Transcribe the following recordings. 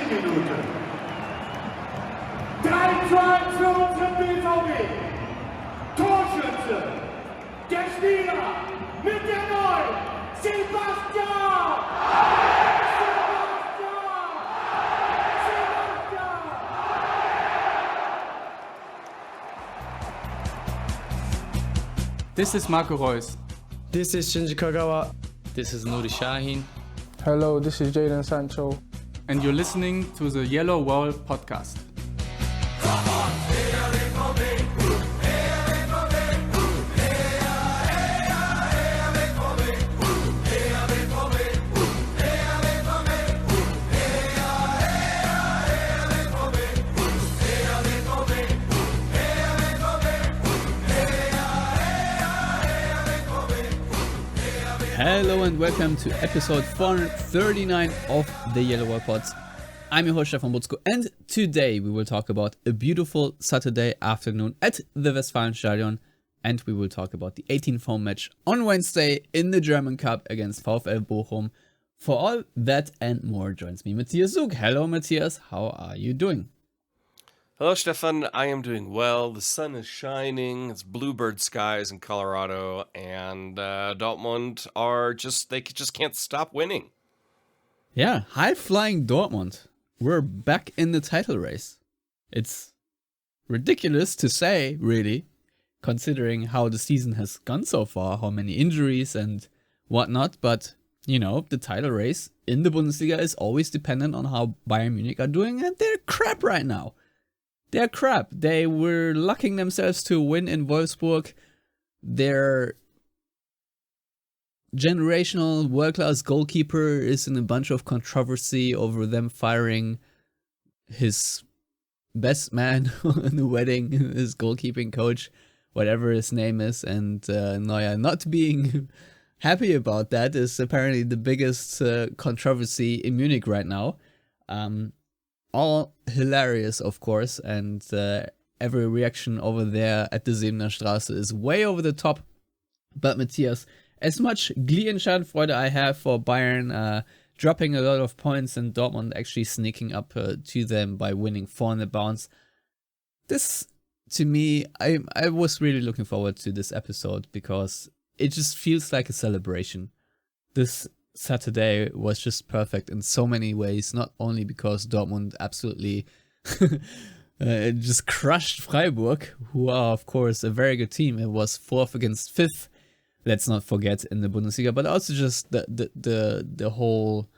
Spielminute. 3:2 für unseren BVB. Torschütze, der Spieler mit der 9, Sebastien! This is Marco Reus. This is Shinji Kagawa. This is Nuri Sahin. Hello, this is Jadon Sancho. And you're listening to the Yellowwwall podcast. Hello and welcome to episode 439 of the Yellowwwallpod. I'm your host Stefan Butzko, and today we will talk about a beautiful Saturday afternoon at the Westfalenstadion, and we will talk about the 18th home match on Wednesday in the German Cup against VfL Bochum. For all that and more joins me Matthias Zug. Hello Matthias, how are you doing? Hello, Stefan. I am doing well. The sun is shining. It's bluebird skies in Colorado, and Dortmund they just can't stop winning. Yeah, high-flying Dortmund. We're back in the title race. It's ridiculous to say, really, considering how the season has gone so far, how many injuries and whatnot, but, you know, the title race in the Bundesliga is always dependent on how Bayern Munich are doing, and they're crap right now. They're crap. They were lucking themselves to win in Wolfsburg. Their generational world-class goalkeeper is in a bunch of controversy over them firing his best man in the wedding, his goalkeeping coach, whatever his name is, and Neuer not being happy about that is apparently the biggest controversy in Munich right now. All hilarious, of course, and every reaction over there at the Sebener Straße is way over the top. But Matthias, as much glee and schadenfreude I have for Bayern dropping a lot of points and Dortmund actually sneaking up to them by winning 4 on the bounce, this, to me, I was really looking forward to this episode because it just feels like a celebration. This Saturday was just perfect in so many ways, not only because Dortmund absolutely just crushed Freiburg, who are of course a very good team. It was 4th against 5th, let's not forget, in the Bundesliga, but also just the whole,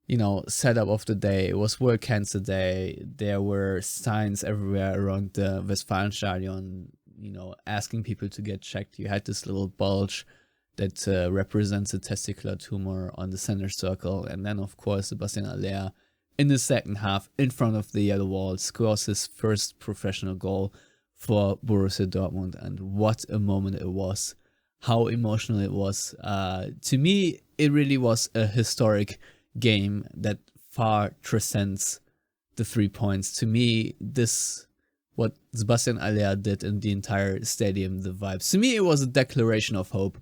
you know, setup of the day. It was World Cancer Day. There were signs everywhere around the Westfalenstadion, you know, asking people to get checked. You had this little bulge that represents a testicular tumor on the center circle. And then, of course, Sebastien Haller, in the second half, in front of the yellow wall, scores his first professional goal for Borussia Dortmund. And what a moment it was. How emotional it was. To me, it really was a historic game that far transcends the 3 points. To me, what Sebastien Haller did in the entire stadium, the vibes. To me, it was a declaration of hope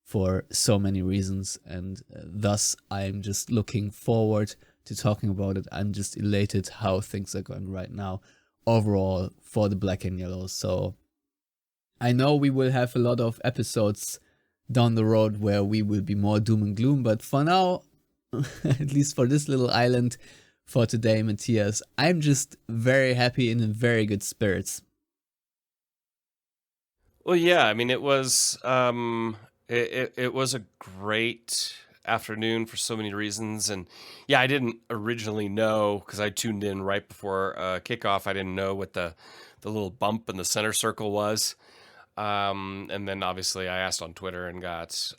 for so many reasons, and thus I'm just looking forward to talking about it. I'm just elated how things are going right now overall for the black and yellow. So I know we will have a lot of episodes down the road where we will be more doom and gloom, but for now, at least for this little island for today, Matthias, I'm just very happy and in very good spirits. Well, yeah, I mean, it was It was a great afternoon for so many reasons. And yeah, I didn't originally know, because I tuned in right before kickoff. I didn't know what the little bump in the center circle was. And then obviously I asked on Twitter and got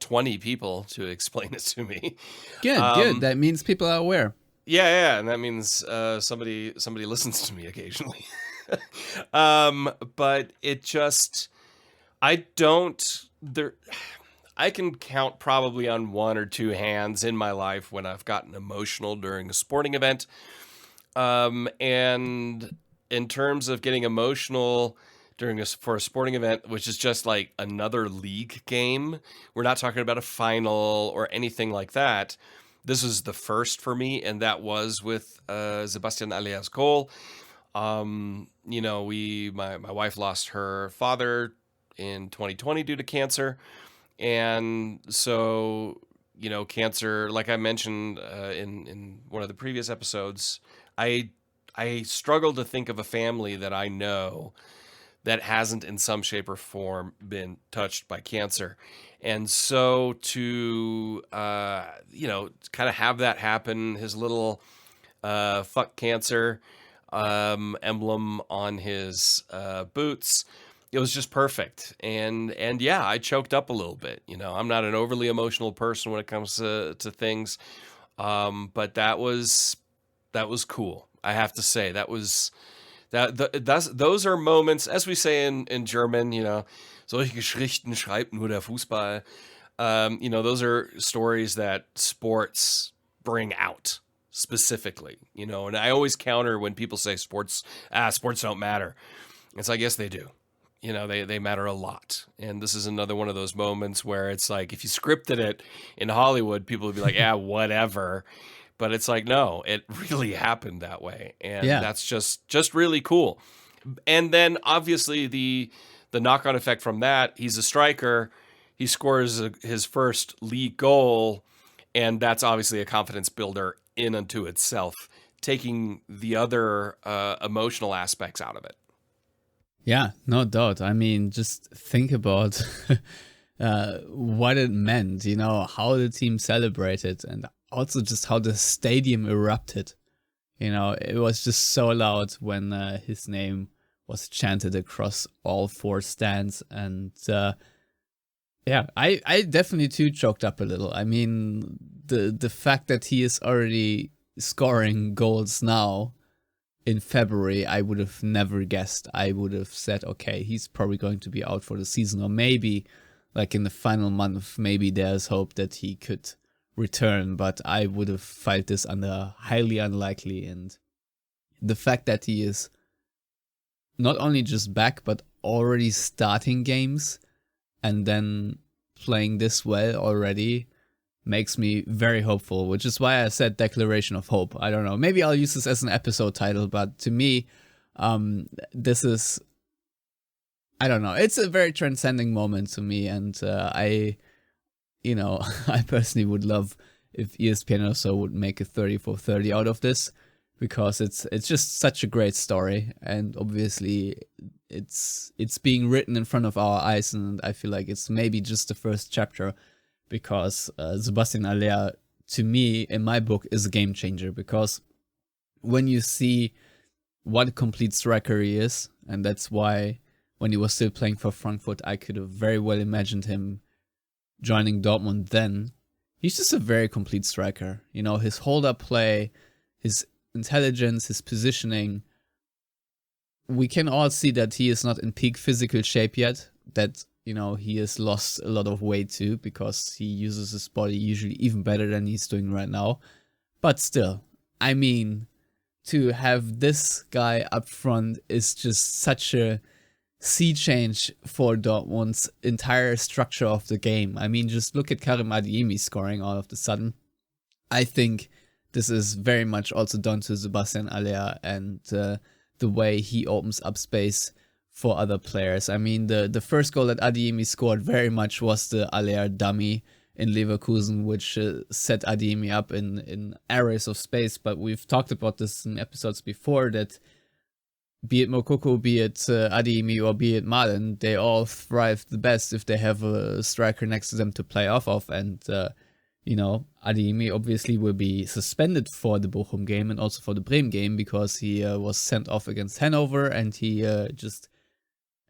20 people to explain it to me. Good. That means people are aware. Yeah. And that means somebody listens to me occasionally. But it just, I can count probably on 1 or 2 hands in my life when I've gotten emotional during a sporting event. And in terms of getting emotional for a sporting event, which is just like another league game, we're not talking about a final or anything like that. this was the first for me, and that was with Sebastien Haller's goal. My wife lost her father in 2020 due to cancer, and so cancer, like I mentioned in one of the previous episodes, I struggle to think of a family that I know that hasn't in some shape or form been touched by cancer. And so to, kind of have that happen, his little fuck cancer emblem on his boots, it was just perfect. And yeah, I choked up a little bit. I'm not an overly emotional person when it comes to things. But that was cool. I have to say those are moments, as we say in German, solche Geschichten schreibt nur der Fußball. Those are stories that sports bring out specifically, and I always counter when people say sports don't matter. It's like, yes, they do. They matter a lot. And this is another one of those moments where it's like, if you scripted it in Hollywood, people would be like, yeah, whatever. But it's like, no, it really happened that way. And that's just really cool. And then obviously the knock-on effect from that, he's a striker. He scores his first league goal. And that's obviously a confidence builder in unto itself, taking the other emotional aspects out of it. Yeah, no doubt. I mean, just think about what it meant, how the team celebrated, and also just how the stadium erupted. It was just so loud when his name was chanted across all four stands. And I definitely too choked up a little. I mean, the fact that he is already scoring goals now in February, I would have never guessed. I would have said, okay, he's probably going to be out for the season, or maybe like in the final month, maybe there's hope that he could return, but I would have filed this under highly unlikely. And the fact that he is not only just back, but already starting games and then playing this well already makes me very hopeful, which is why I said declaration of hope. I don't know, maybe I'll use this as an episode title, but to me, this is, I don't know, it's a very transcending moment to me. And I personally would love if ESPN also would make a 30 for 30 out of this, because it's just such a great story, and obviously it's being written in front of our eyes, and I feel like it's maybe just the first chapter, because Sebastien Haller, to me, in my book, is a game changer, because when you see what a complete striker he is, and that's why when he was still playing for Frankfurt, I could have very well imagined him joining Dortmund then. He's just a very complete striker. His hold-up play, his intelligence, his positioning. We can all see that he is not in peak physical shape yet, that he has lost a lot of weight too, because he uses his body usually even better than he's doing right now. But still, I mean, to have this guy up front is just such a sea change for Dortmund's entire structure of the game. I mean, just look at Karim Adeyemi scoring all of a sudden. I think this is very much also down to Sebastien Haller and the way he opens up space for other players. I mean, the first goal that Adeyemi scored very much was the Haller dummy in Leverkusen, which set Adeyemi up in areas of space. But we've talked about this in episodes before, that be it Moukoko, be it Adeyemi, or be it Malen, they all thrive the best if they have a striker next to them to play off of. And, Adeyemi obviously will be suspended for the Bochum game and also for the Bremen game, because he was sent off against Hanover, and he just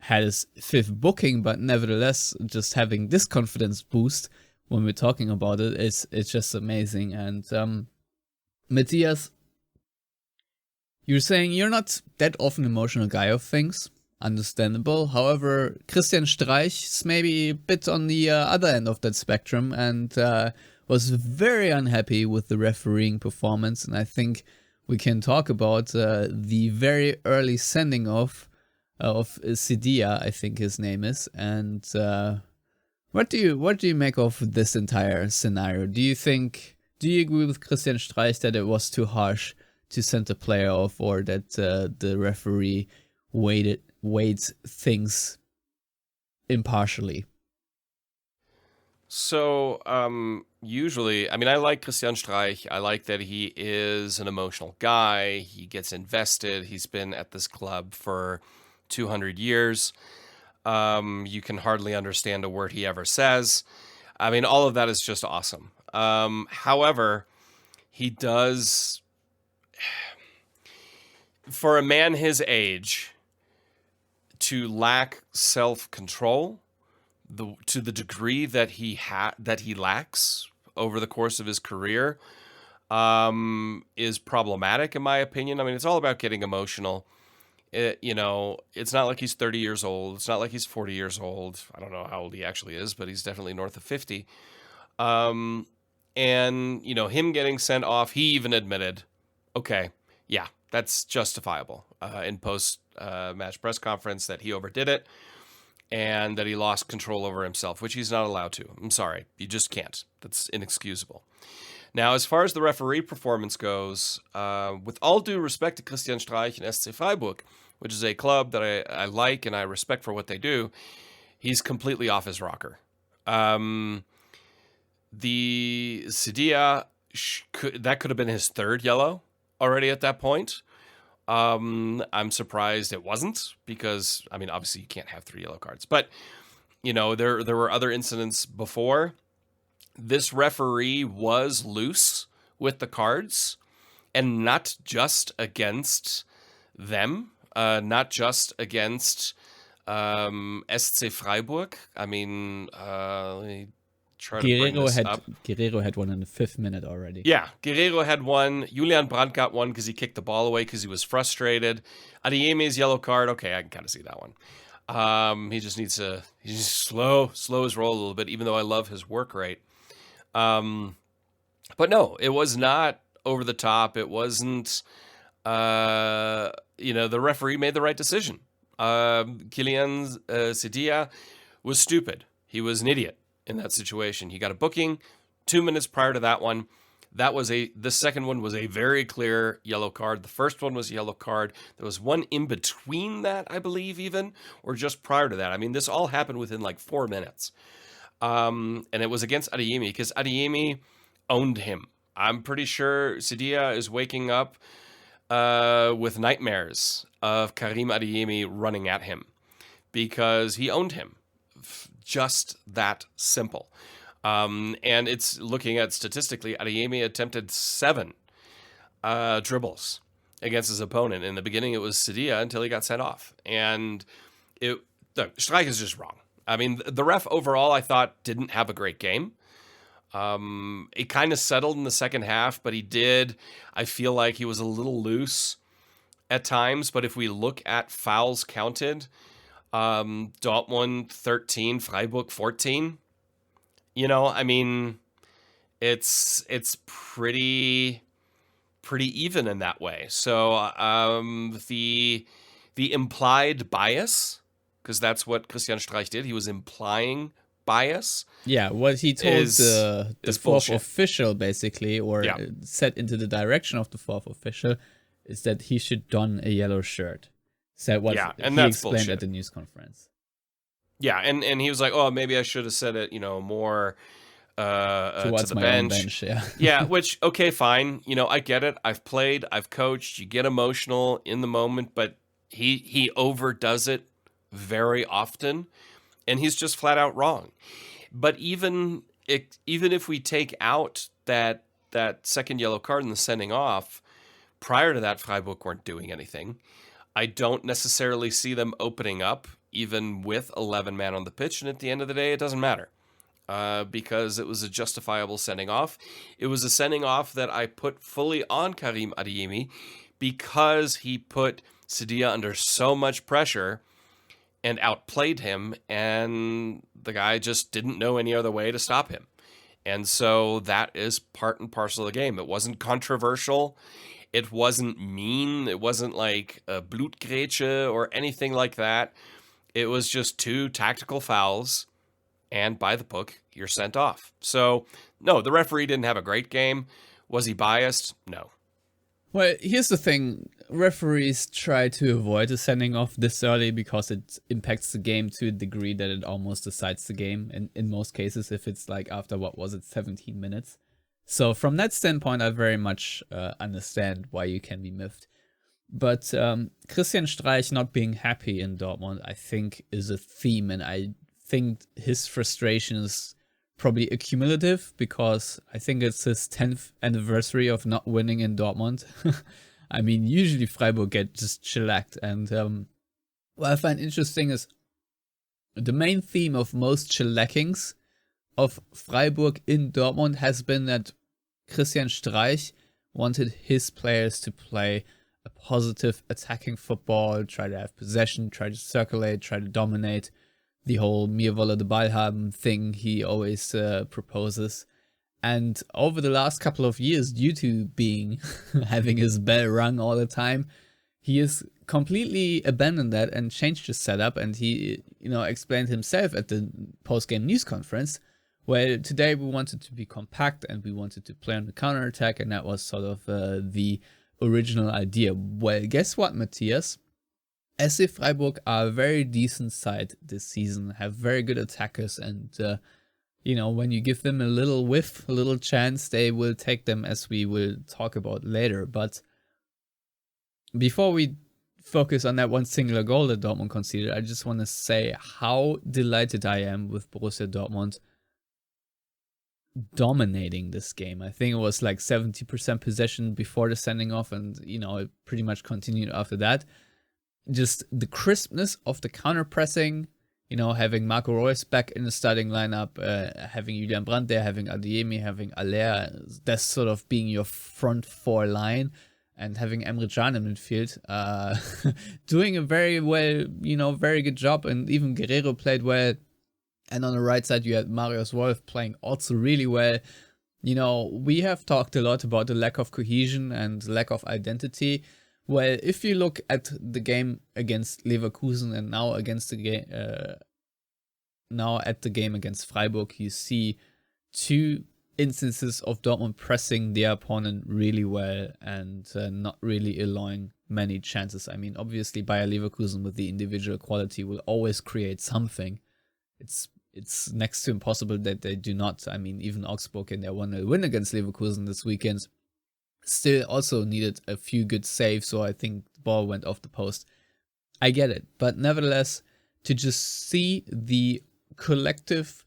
had his fifth booking. But nevertheless, just having this confidence boost when we're talking about it, it's just amazing. And Matthias, you're saying you're not that often emotional guy of things. Understandable. However, Christian Streich's maybe a bit on the other end of that spectrum, and was very unhappy with the refereeing performance. And I think we can talk about the very early sending off of Sidia, I think his name is. And what do you make of this entire scenario? Do do you agree with Christian Streich that it was too harsh to send the player off, or that the referee weights things impartially? So, usually, I mean, I like Christian Streich. I like that he is an emotional guy. He gets invested. He's been at this club for 200 years. You can hardly understand a word he ever says. I mean, all of that is just awesome. However, he does, for a man his age, to lack self-control to the degree that he lacks over the course of his career, is problematic in my opinion. I mean, it's all about getting emotional. It's not like he's 30 years old. It's not like he's 40 years old. I don't know how old he actually is, but he's definitely north of 50. And him getting sent off, he even admitted, okay, yeah, that's justifiable in post match press conference, that he overdid it and that he lost control over himself, which he's not allowed to. I'm sorry, you just can't. That's inexcusable. Now, as far as the referee performance goes, with all due respect to Christian Streich and SC Freiburg, which is a club that I like and I respect for what they do, he's completely off his rocker. The Sidia, that could have been his third yellow already at that point. I'm surprised it wasn't, because, I mean, obviously you can't have 3 yellow cards. But, there were other incidents before. This referee was loose with the cards, and not just against them, not just against SC Freiburg. I mean, let me try to bring this up. Guerrero had one in the 5th minute already. Yeah, Guerrero had one. Julian Brandt got one because he kicked the ball away because he was frustrated. Adeyemi's yellow card, okay, I can kind of see that one. He just needs to slow his roll a little bit, even though I love his work rate. But no, it was not over the top. It wasn't, the referee made the right decision. Kylian Sidia was stupid. He was an idiot in that situation. He got a booking 2 minutes prior to that one. The second one was a very clear yellow card. The first one was a yellow card. There was one in between that, I believe, even, or just prior to that. I mean, this all happened within like 4 minutes. And it was against Adeyemi, because Adeyemi owned him. I'm pretty sure Sidia is waking up with nightmares of Karim Adeyemi running at him, because he owned him. Just that simple. And it's looking at statistically, Adeyemi attempted 7 dribbles against his opponent. In the beginning, it was Sidia until he got sent off. And Streich is just wrong. I mean, the ref overall, I thought, didn't have a great game. It kind of settled in the second half, but I feel like he was a little loose at times. But if we look at fouls counted, Dortmund 13, Freiburg 14, I mean, it's pretty even in that way. So the implied bias, because that's what Christian Streich did. He was implying bias. Yeah, what he told the fourth bullshit. official, basically, or set into the direction of the fourth official, is that he should don a yellow shirt. So what and he that's explained bullshit. at the news conference. Yeah, and he was like, oh, maybe I should have said it, more Towards to the my own bench, yeah. Yeah, which, okay, fine. I get it. I've played, I've coached. You get emotional in the moment, but he overdoes it very often, and he's just flat out wrong. But even if we take out that second yellow card and the sending off, prior to that, Freiburg weren't doing anything. I don't necessarily see them opening up, even with 11 men on the pitch, and at the end of the day, it doesn't matter. Because it was a justifiable sending off. It was a sending off that I put fully on Karim Adeyemi, because he put Sidia under so much pressure and outplayed him, and the guy just didn't know any other way to stop him. And so that is part and parcel of the game. It wasn't controversial. It wasn't mean. It wasn't like a Blutgrätsche or anything like that. It was just 2 tactical fouls, and by the book, you're sent off. So, no, the referee didn't have a great game. Was he biased? No. Well, here's the thing. Referees try to avoid a sending off this early because it impacts the game to a degree that it almost decides the game. And in most cases, if it's like after, 17 minutes. So from that standpoint, I very much understand why you can be miffed. But Christian Streich not being happy in Dortmund, I think, is a theme. And I think his frustration is probably accumulative because I think it's his 10th anniversary of not winning in Dortmund. I mean, usually Freiburg get just shellacked. And what I find interesting is the main theme of most shellackings of Freiburg in Dortmund has been that Christian Streich wanted his players to play a positive attacking football, try to have possession, try to circulate, try to dominate. The whole "Mir wolle den Ball haben" thing he always proposes. And over the last couple of years, due to being having his bell rung all the time, he has completely abandoned that and changed his setup. And he, explained himself at the post-game news conference, well, today we wanted to be compact and we wanted to play on the counterattack, and that was sort of the original idea. Well, guess what, Matthias? SC Freiburg are a very decent side this season, have very good attackers, and when you give them a little whiff, a little chance, they will take them, as we will talk about later. But before we focus on that one singular goal that Dortmund conceded, I just want to say how delighted I am with Borussia Dortmund dominating this game. I think it was like 70% possession before the sending off, and it pretty much continued after that. Just the crispness of the counter pressing, having Marco Reus back in the starting lineup, having Julian Brandt there, having Adeyemi, having Haller, that's sort of being your front four line, and having Emre Can in midfield, doing a very well, very good job, and even Guerrero played well. And on the right side, you had Marius Wolf playing also really well. We have talked a lot about the lack of cohesion and lack of identity. Well, if you look at the game against Leverkusen and now against the game, at the game against Freiburg, you see two instances of Dortmund pressing their opponent really well and not really allowing many chances. I mean, obviously, Bayer Leverkusen with the individual quality will always create something. It's next to impossible that they do not. I mean, even Augsburg in their 1-0 win against Leverkusen this weekend still also needed a few good saves, so I think the ball went off the post. I get it, but nevertheless, to just see the collective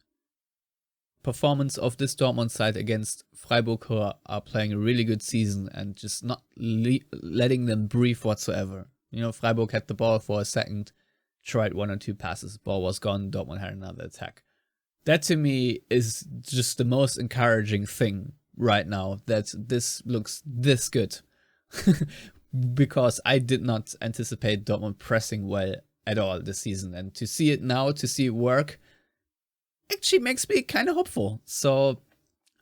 performance of this Dortmund side against Freiburg, who are playing a really good season, and just not letting them breathe whatsoever. Freiburg had the ball for a second, tried one or two passes, ball was gone, Dortmund had another attack. That to me is just the most encouraging thing right now, that this looks this good. Because I did not anticipate Dortmund pressing well at all this season, and to see it now, to see it work, actually makes me kind of hopeful. So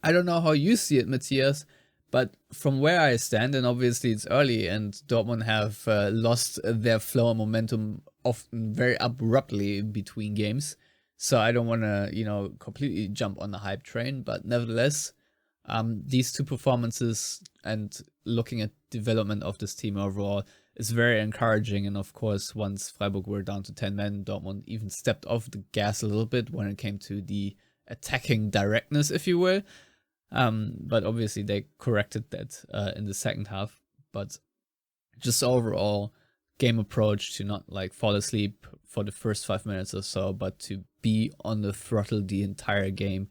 I don't know how you see it, Matthias, but from where I stand, and obviously it's early and Dortmund have lost their flow and momentum often very abruptly between games, so I don't want to completely jump on the hype train, but nevertheless, these two performances and looking at development of this team overall is very encouraging. And of course, once Freiburg were down to 10 men, Dortmund even stepped off the gas a little bit when it came to the attacking directness, if you will. But obviously they corrected that in the second half. But just overall game approach to not fall asleep for the first 5 minutes or so, but to be on the throttle the entire game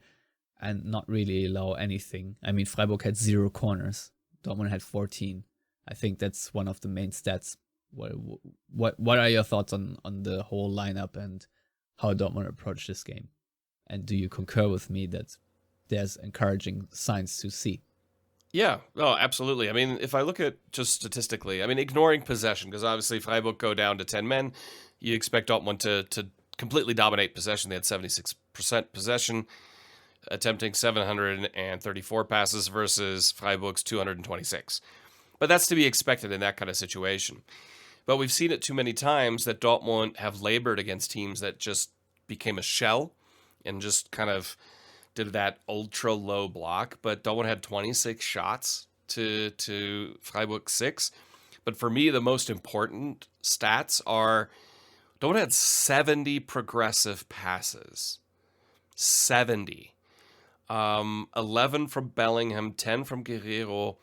and not really allow anything. I mean, Freiburg had 0 corners. Dortmund had 14. I think that's one of the main stats. What are your thoughts on the whole lineup and how Dortmund approached this game? And do you concur with me that there's encouraging signs to see? Yeah, no, absolutely. I mean, if I look at just statistically, ignoring possession, because obviously Freiburg go down to 10 men, you expect Dortmund to completely dominate possession. They had 76% possession, attempting 734 passes versus Freiburg's 226. But that's to be expected in that kind of situation. But we've seen it too many times that Dortmund have labored against teams that just became a shell and just kind of did that ultra low block. But Dortmund had 26 shots to Freiburg 6. But for me, the most important stats are Dortmund had 70 progressive passes. 70. 11 from Bellingham, 10 from Guerrero,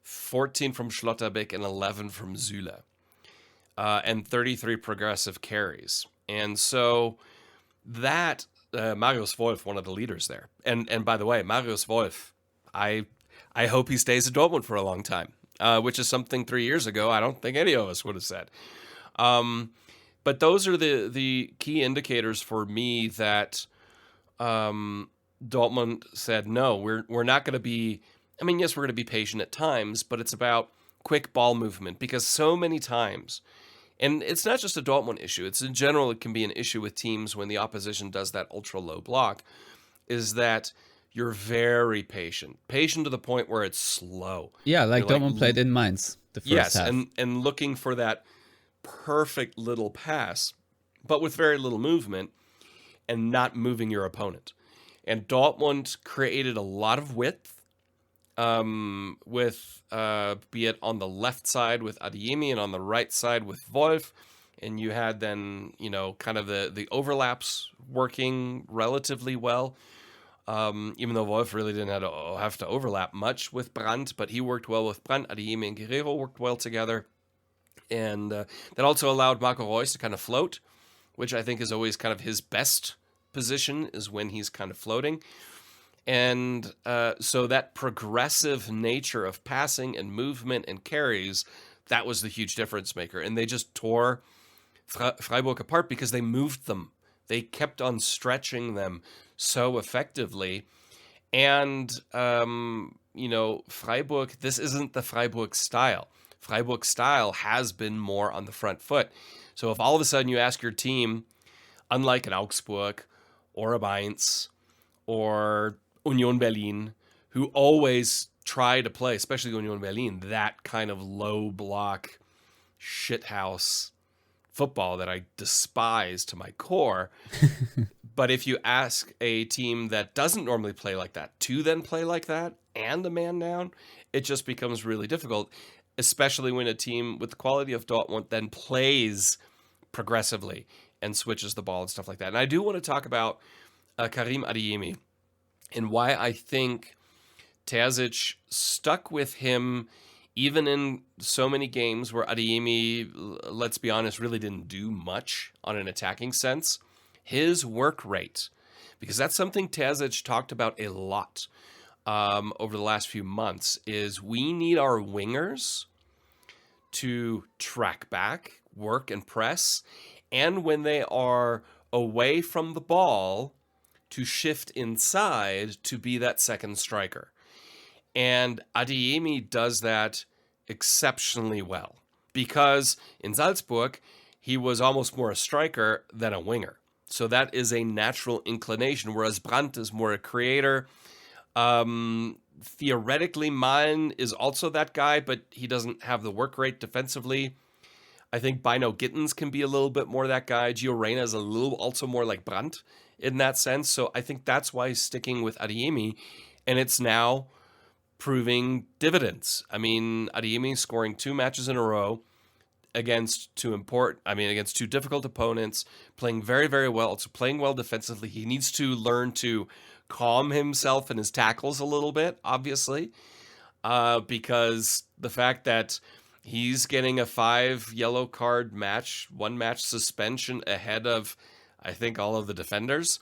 14 from Schlotterbeck, and 11 from Süle. And 33 progressive carries. And so that, Marius Wolf, one of the leaders there. And by the way, Marius Wolf, I hope he stays at Dortmund for a long time, which is something 3 years ago I don't think any of us would have said. But those are the key indicators for me that Dortmund said, no, we're not going to be, I mean, yes, we're going to be patient at times, but it's about quick ball movement, because so many times, and it's not just a Dortmund issue, it's in general, it can be an issue with teams when the opposition does that ultra low block, is that you're very patient to the point where it's slow. Yeah, like You're Dortmund played in Mainz the first half. and looking for that perfect little pass, but with very little movement and not moving your opponent. And Dortmund created a lot of width, with be it on the left side with Adeyemi and on the right side with Wolf, and you had then, you know, kind of the overlaps working relatively well. Even though Wolf really didn't have to overlap much with Brandt, but he worked well with Brandt. Adeyemi and Guerrero worked well together. And that also allowed Marco Reus to kind of float, which I think is always kind of his best position, is when he's kind of floating. And so that progressive nature of passing and movement and carries, that was the huge difference maker. And they just tore Freiburg apart because they moved them. They kept on stretching them so effectively. And, you know, Freiburg, this isn't the Freiburg style. Freiburg style has been more on the front foot. So if all of a sudden you ask your team, unlike an Augsburg or a Mainz or Union Berlin, who always try to play, especially Union Berlin, that kind of low block shithouse football that I despise to my core. But if you ask a team that doesn't normally play like that to then play like that and a man down, it just becomes really difficult, especially when a team with the quality of Dortmund then plays progressively and switches the ball and stuff like that. And I do want to talk about Karim Adeyemi and why I think Terzic stuck with him even in so many games where Adeyemi, let's be honest, really didn't do much on an attacking sense. His work rate, because that's something Terzic talked about a lot over the last few months, is we need our wingers to track back, work and press, and when they are away from the ball, to shift inside to be that second striker. And Adeyemi does that exceptionally well, because in Salzburg, he was almost more a striker than a winger. So that is a natural inclination, whereas Brandt is more a creator. Theoretically, Malen is also that guy, but he doesn't have the work rate defensively. I think Bynoe-Gittens can be a little bit more that guy. Gio Reyna is a little also more like Brandt in that sense. So I think that's why he's sticking with Adeyemi, and it's now proving dividends. I mean, Adeyemi scoring 2 matches in a row against against 2 difficult opponents, playing very, very well. Also playing well defensively. He needs to learn to calm himself in his tackles a little bit, obviously, because the fact that he's getting a 5 yellow card match, 1 match suspension ahead of, I think, all of the defenders,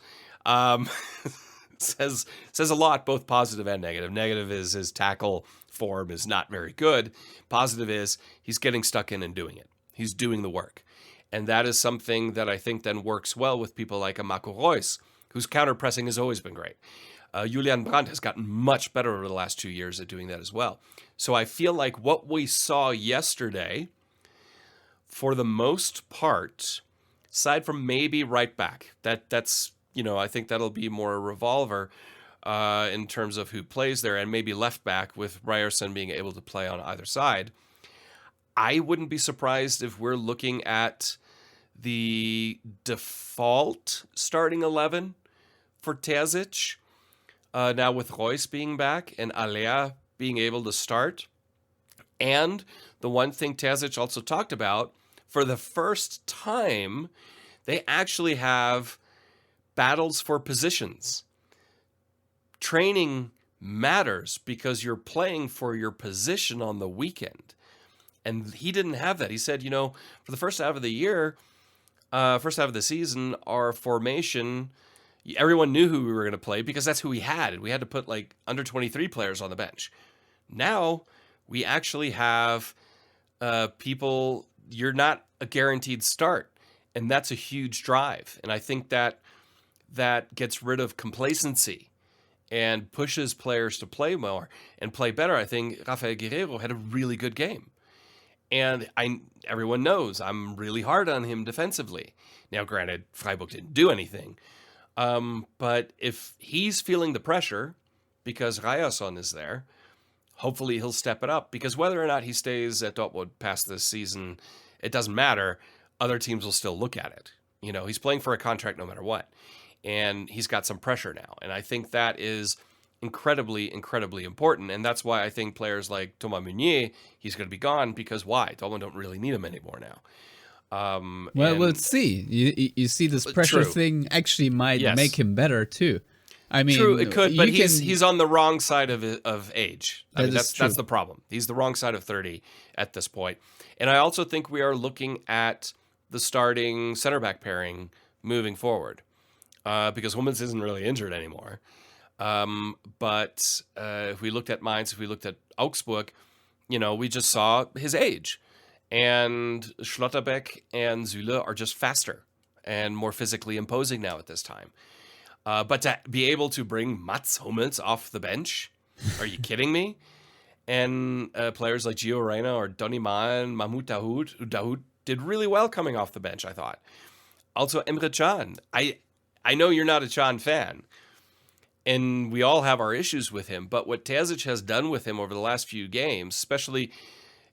says a lot, both positive and negative. Negative is his tackle form is not very good. Positive is he's getting stuck in and doing it. He's doing the work. And that is something that I think then works well with people like a Marco Reus, whose counter-pressing has always been great. Julian Brandt has gotten much better over the last 2 years at doing that as well. So I feel like what we saw yesterday, for the most part, aside from maybe right back, that's, you know, I think that'll be more a revolver in terms of who plays there, and maybe left back with Ryerson being able to play on either side. I wouldn't be surprised if we're looking at the default starting 11 for Terzic, now with Reus being back and Haller being able to start. And the one thing Terzic also talked about, for the first time, they actually have battles for positions. Training matters because you're playing for your position on the weekend. And he didn't have that. He said, for the first half of the year, first half of the season, our formation, everyone knew who we were going to play because that's who we had. And we had to put like under 23 players on the bench. Now we actually have people, you're not a guaranteed start. And that's a huge drive. And I think that gets rid of complacency and pushes players to play more and play better. I think Rafael Guerreiro had a really good game. And everyone knows I'm really hard on him defensively. Now, granted, Freiburg didn't do anything. But if he's feeling the pressure because Ryerson is there, hopefully he'll step it up. Because whether or not he stays at Dortmund past this season, it doesn't matter. Other teams will still look at it. He's playing for a contract no matter what. And he's got some pressure now. And I think that is incredibly, incredibly important. And that's why I think players like Thomas Meunier, he's going to be gone because why? Dortmund don't really need him anymore now. We'll see. You see this pressure True. thing actually might make him better too. I mean, true, it could, but he's on the wrong side of age. I mean, that's the problem. He's the wrong side of 30 at this point. And I also think we are looking at the starting center back pairing moving forward. Because Hummels isn't really injured anymore. But if we looked at Mainz, if we looked at Augsburg, we just saw his age. And Schlotterbeck and Süle are just faster and more physically imposing now at this time. But to be able to bring Mats Hummels off the bench, are you kidding me? And players like Gio Reyna or Donny Malen, Mahmoud Dahoud did really well coming off the bench, I thought. Also, Emre Can. I know you're not a Can fan, and we all have our issues with him, but what Terzic has done with him over the last few games, especially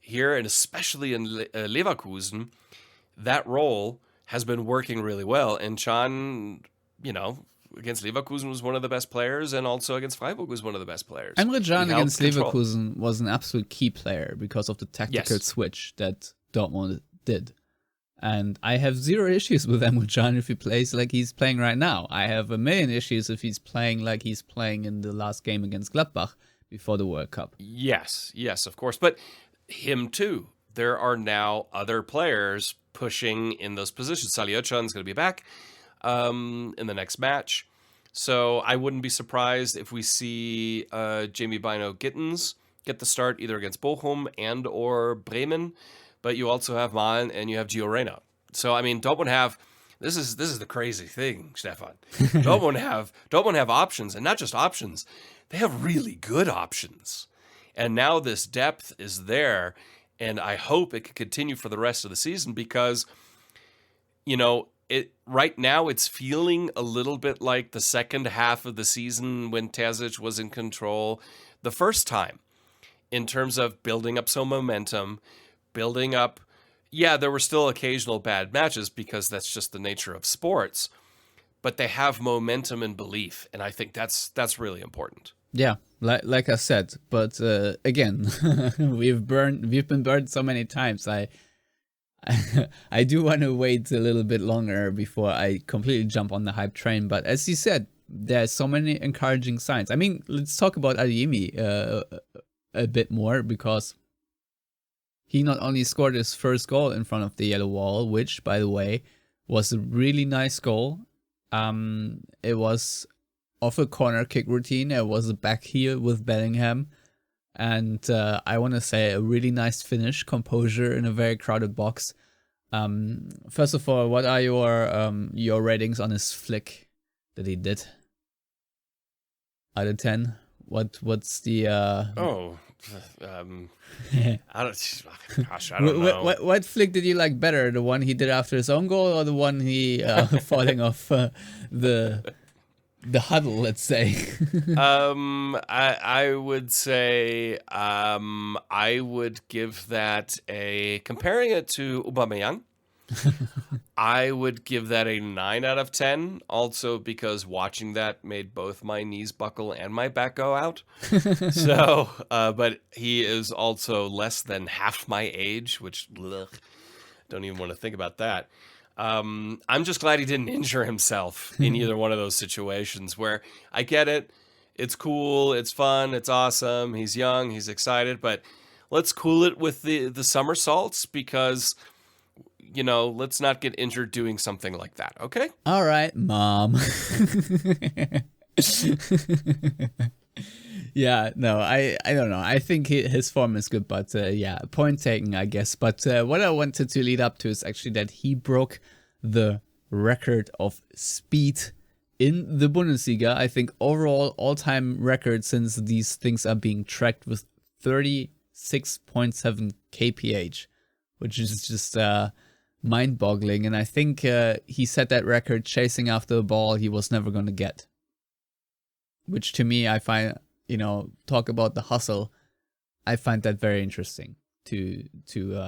here and especially in Leverkusen, that role has been working really well. And Can, against Leverkusen was one of the best players, and also against Freiburg was one of the best players. Emre Can He against held control. Leverkusen was an absolute key player because of the tactical switch that Dortmund did. And I have zero issues with Emre Can if he plays like he's playing right now. I have a million issues if he's playing like he's playing in the last game against Gladbach before the World Cup. Yes, of course. But him too. There are now other players pushing in those positions. Salihochan's going to be back in the next match. So I wouldn't be surprised if we see Jamie Bynoe-Gittens get the start either against Bochum and or Bremen. But you also have Malen and you have Gio Reyna. So, I mean, Dortmund have... This is the crazy thing, Stefan. Dortmund have options, and not just options. They have really good options. And now this depth is there, and I hope it can continue for the rest of the season because, right now it's feeling a little bit like the second half of the season when Terzic was in control the first time in terms of building up some momentum, building up, there were still occasional bad matches because that's just the nature of sports, but they have momentum and belief, and I think that's really important. Yeah, like I said, but again, we've been burned so many times. I do want to wait a little bit longer before I completely jump on the hype train. But as you said, there's so many encouraging signs. I mean, let's talk about Adeyemi a bit more because he not only scored his first goal in front of the yellow wall, which, by the way, was a really nice goal. It was off a corner kick routine. It was a back heel with Bellingham. And I want to say a really nice finish, composure in a very crowded box. First of all, what are your ratings on his flick that he did? Out of 10? What's the... I don't know. What flick did you like better? The one he did after his own goal, or the one he falling off the huddle? Let's say. I would say I would give that comparing it to Aubameyang. I would give that a 9 out of 10, also because watching that made both my knees buckle and my back go out. So, but he is also less than half my age, which, ugh, don't even want to think about that. I'm just glad he didn't injure himself in either one of those situations where I get it. It's cool. It's fun. It's awesome. He's young. He's excited, but let's cool it with the somersaults because, you know, let's not get injured doing something like that. Okay. All right, Mom. Yeah, no, I don't know. I think his form is good, but yeah, point taken, I guess. But what I wanted to lead up to is actually that he broke the record of speed in the Bundesliga. I think overall all-time record since these things are being tracked with 36.7 kph, which is just mind-boggling. And I think he set that record chasing after the ball he was never going to get. Which to me, I find, you know, talk about the hustle. I find that very interesting to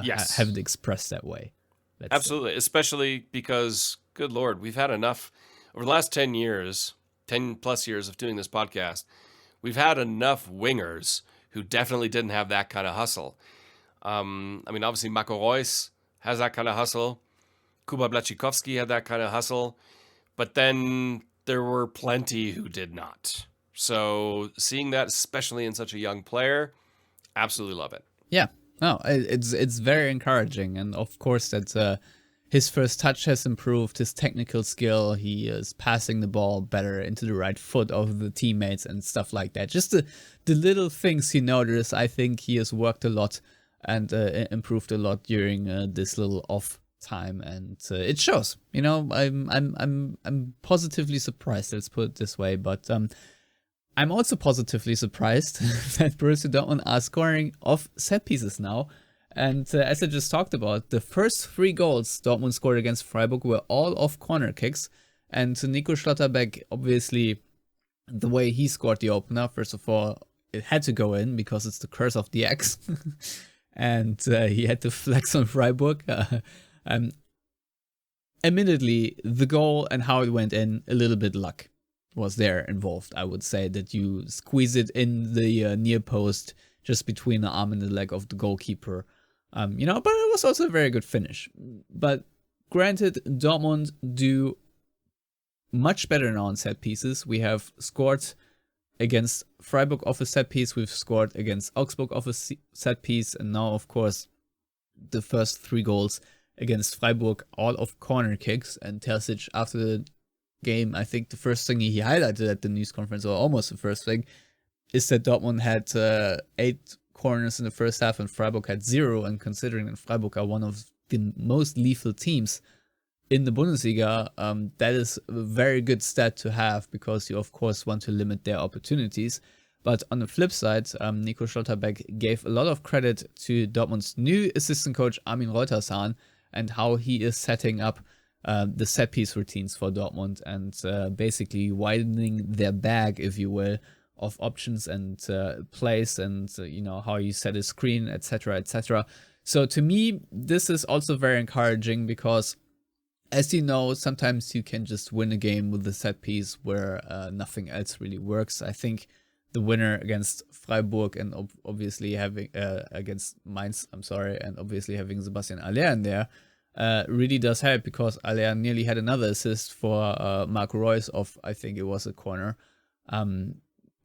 Yes. have it expressed that way. Absolutely, especially because, good Lord, we've had enough over the last 10 years, 10 plus years of doing this podcast. We've had enough wingers who definitely didn't have that kind of hustle. I mean, obviously, Marco Reus has that kind of hustle. Kuba Blachikowski had that kind of hustle. But then there were plenty who did not. So seeing that, especially in such a young player, absolutely love it. Yeah, no, it's very encouraging, and of course that his first touch has improved, his technical skill, he is passing the ball better into the right foot of the teammates and stuff like that. Just the little things you notice. I think he has worked a lot and improved a lot during this little off time, and it shows. You know, I'm positively surprised. Let's put it this way, but I'm also positively surprised that Borussia Dortmund are scoring off set pieces now. And as I just talked about, the first 3 goals Dortmund scored against Freiburg were all off corner kicks. And Nico Schlotterbeck, obviously, the way he scored the opener, first of all, it had to go in because it's the curse of the X. And he had to flex on Freiburg. Admittedly, the goal and how it went in, a little bit luck was there involved. I would say that you squeeze it in the near post just between the arm and the leg of the goalkeeper. You know, but it was also a very good finish. But granted, Dortmund do much better now on set pieces. We have scored against Freiburg off a set piece. We've scored against Augsburg off a set piece. And now, of course, the first 3 goals against Freiburg, all of corner kicks. And Terzic, after the game, I think the first thing he highlighted at the news conference, or almost the first thing, is that Dortmund had 8 corners in the first half and Freiburg had 0. And considering that Freiburg are one of the most lethal teams in the Bundesliga, that is a very good stat to have, because you of course want to limit their opportunities. But on the flip side, Nico Schlotterbeck gave a lot of credit to Dortmund's new assistant coach Armin Reutershahn and how he is setting up the set piece routines for Dortmund and basically widening their bag, if you will, of options and plays, and you know, how you set a screen, etc., etc. So to me, this is also very encouraging because, as you know, sometimes you can just win a game with the set piece where nothing else really works. I think the winner against Freiburg and obviously having against Mainz, and obviously having Sebastien Haller in there really does help, because Haller nearly had another assist for Marco Reus off, I think it was a corner.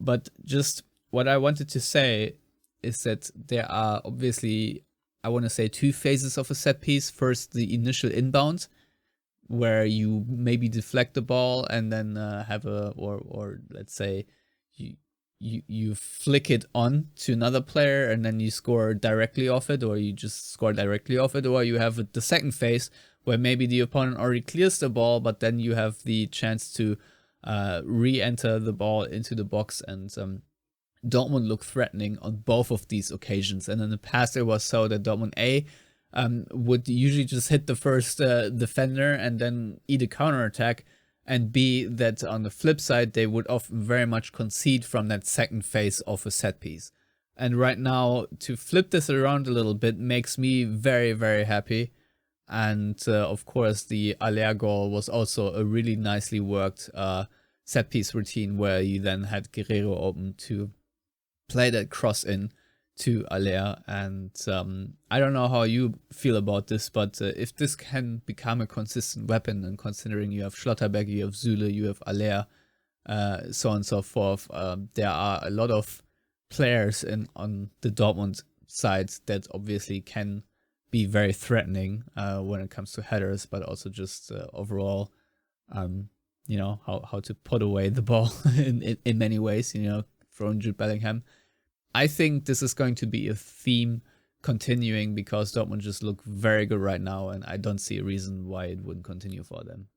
But just what I wanted to say is that there are obviously, I want to say, 2 phases of a set piece. First, the initial inbound, where you maybe deflect the ball and then have or let's say you flick it on to another player and then you score directly off it, or you just score directly off it, or you have the second phase where maybe the opponent already clears the ball, but then you have the chance to re-enter the ball into the box. And Dortmund looked threatening on both of these occasions. And in the past, it was so that Dortmund would usually just hit the first defender and then eat a counterattack, and B, that on the flip side, they would often very much concede from that second phase of a set piece. And right now, to flip this around a little bit makes me very, very happy. And of course, the Haller goal was also a really nicely worked set piece routine where you then had Guerrero open to play that cross in to Haller. And I don't know how you feel about this, but if this can become a consistent weapon, and considering you have Schlotterbeck, you have Süle, you have Haller, so on and so forth, there are a lot of players on the Dortmund side that obviously can be very threatening when it comes to headers, but also just overall, how to put away the ball in many ways, from Jude Bellingham. I think this is going to be a theme continuing because Dortmund just look very good right now, and I don't see a reason why it wouldn't continue for them.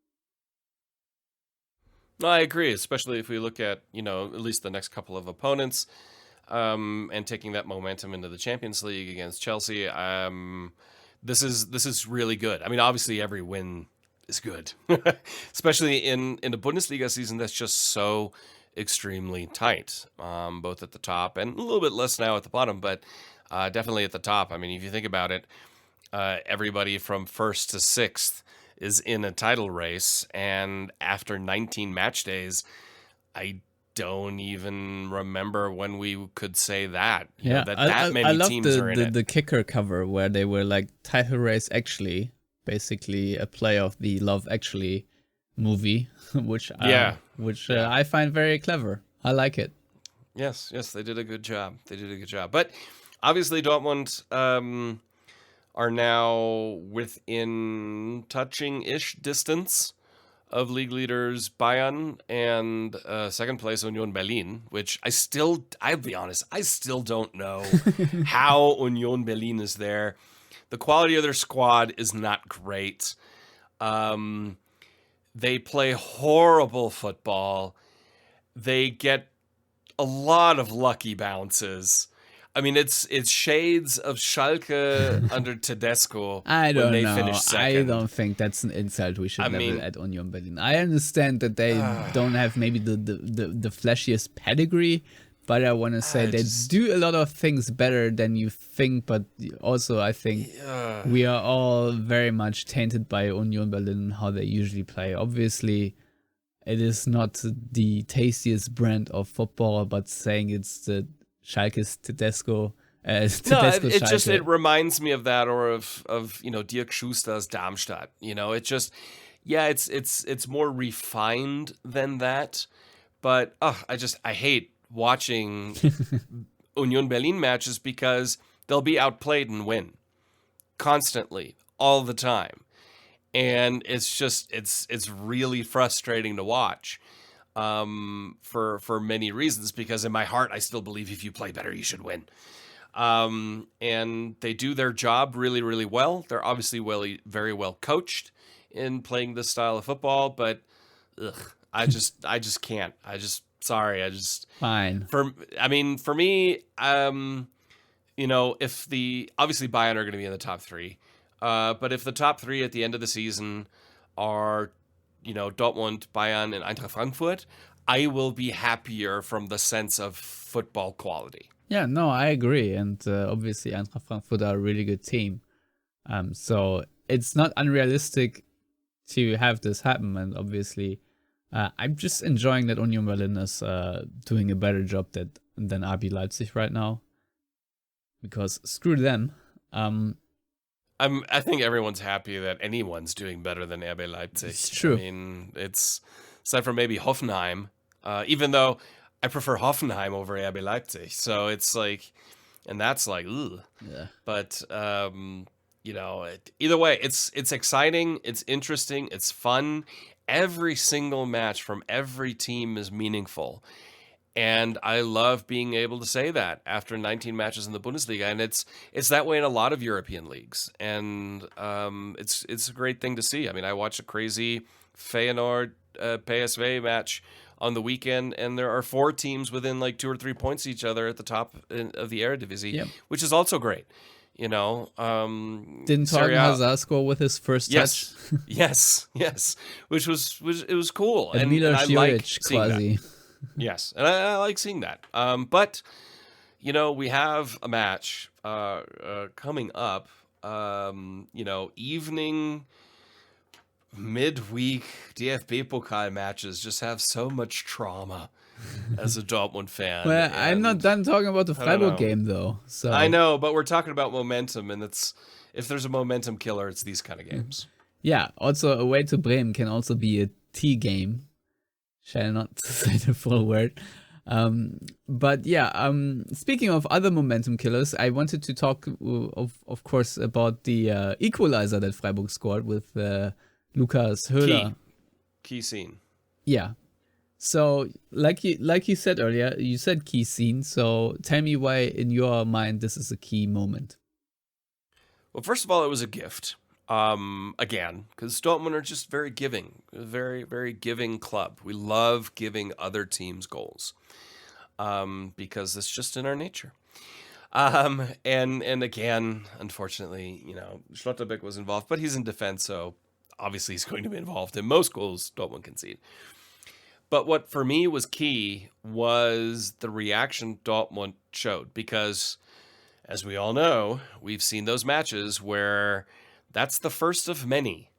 No, I agree, especially if we look at, at least the next couple of opponents, and taking that momentum into the Champions League against Chelsea. This is really good. I mean, obviously every win is good, especially in a Bundesliga season that's just so extremely tight, both at the top and a little bit less now at the bottom, but definitely at the top. I mean, if you think about it, everybody from first to sixth is in a title race, and after 19 match days, I don't even remember when we could say that. That many teams are in it. The kicker cover where they were like title race actually, basically a play of the Love Actually movie, which I find very clever. I like it. Yes, they did a good job. But obviously Dortmund are now within touching-ish distance of league leaders Bayern and second place Union Berlin, which I'll be honest, I still don't know how Union Berlin is there. The quality of their squad is not great. They play horrible football. They get a lot of lucky bounces. I mean, it's shades of Schalke under Tedesco I don't when they know. finish second. I don't think that's an insult we should level at Union Berlin. I understand that they don't have maybe the flashiest pedigree, but I want to say they do a lot of things better than you think. But also, I think we are all very much tainted by Union Berlin and how they usually play. Obviously, it is not the tastiest brand of football, but saying it's the Schalke's Tedesco. It reminds me of that, or of Dirk Schuster's Darmstadt. It's more refined than that. But I hate watching Union Berlin matches because they'll be outplayed and win constantly all the time, and it's really frustrating to watch. For many reasons, because in my heart I still believe if you play better you should win, and they do their job really, really well. They're obviously very well coached in playing this style of football, but I just can't. Fine. For me, if obviously Bayern are going to be in the top three, but if the top three at the end of the season are Dortmund, Bayern, and Eintracht Frankfurt, I will be happier from the sense of football quality. Yeah, no, I agree. And obviously Eintracht Frankfurt are a really good team. So it's not unrealistic to have this happen. And obviously I'm just enjoying that Union Berlin is doing a better job than RB Leipzig right now. Because screw them. I think everyone's happy that anyone's doing better than RB Leipzig. It's true. I mean, it's aside from maybe Hoffenheim, even though I prefer Hoffenheim over RB Leipzig. So it's like, and that's like, ugh. Yeah. But either way, it's exciting, it's interesting, it's fun. Every single match from every team is meaningful. And I love being able to say that after 19 matches in the Bundesliga, and it's that way in a lot of European leagues, and it's a great thing to see. I mean, I watched a crazy Feyenoord PSV match on the weekend, and there are 4 teams within like 2 or 3 points of each other at the top of the Eredivisie, which is also great. Didn't Torgan Hazard score with his first touch? yes, which was cool, and I like seeing quasi. that. Yes, and I like seeing that. But we have a match coming up evening, midweek DFB Pokal matches just have so much trauma as a Dortmund fan. Well, I'm not done talking about the Freiburg game though. So I know, but we're talking about momentum, and if there's a momentum killer, it's these kind of games. Yeah, also away to Bremen can also be a T game. Shall not say the full word. But yeah, speaking of other momentum killers, I wanted to talk, of course, about the equalizer that Freiburg scored with Lukas Höhler. Key scene. Yeah. So, like you said earlier, you said key scene. So, tell me why, in your mind, this is a key moment. Well, first of all, it was a gift. Again, because Dortmund are just very giving, very, very giving club. We love giving other teams goals, because it's just in our nature. And again, unfortunately, Schlotterbeck was involved, but he's in defense, so obviously he's going to be involved in most goals Dortmund concede. But what for me was key was the reaction Dortmund showed, because as we all know, we've seen those matches where that's the first of many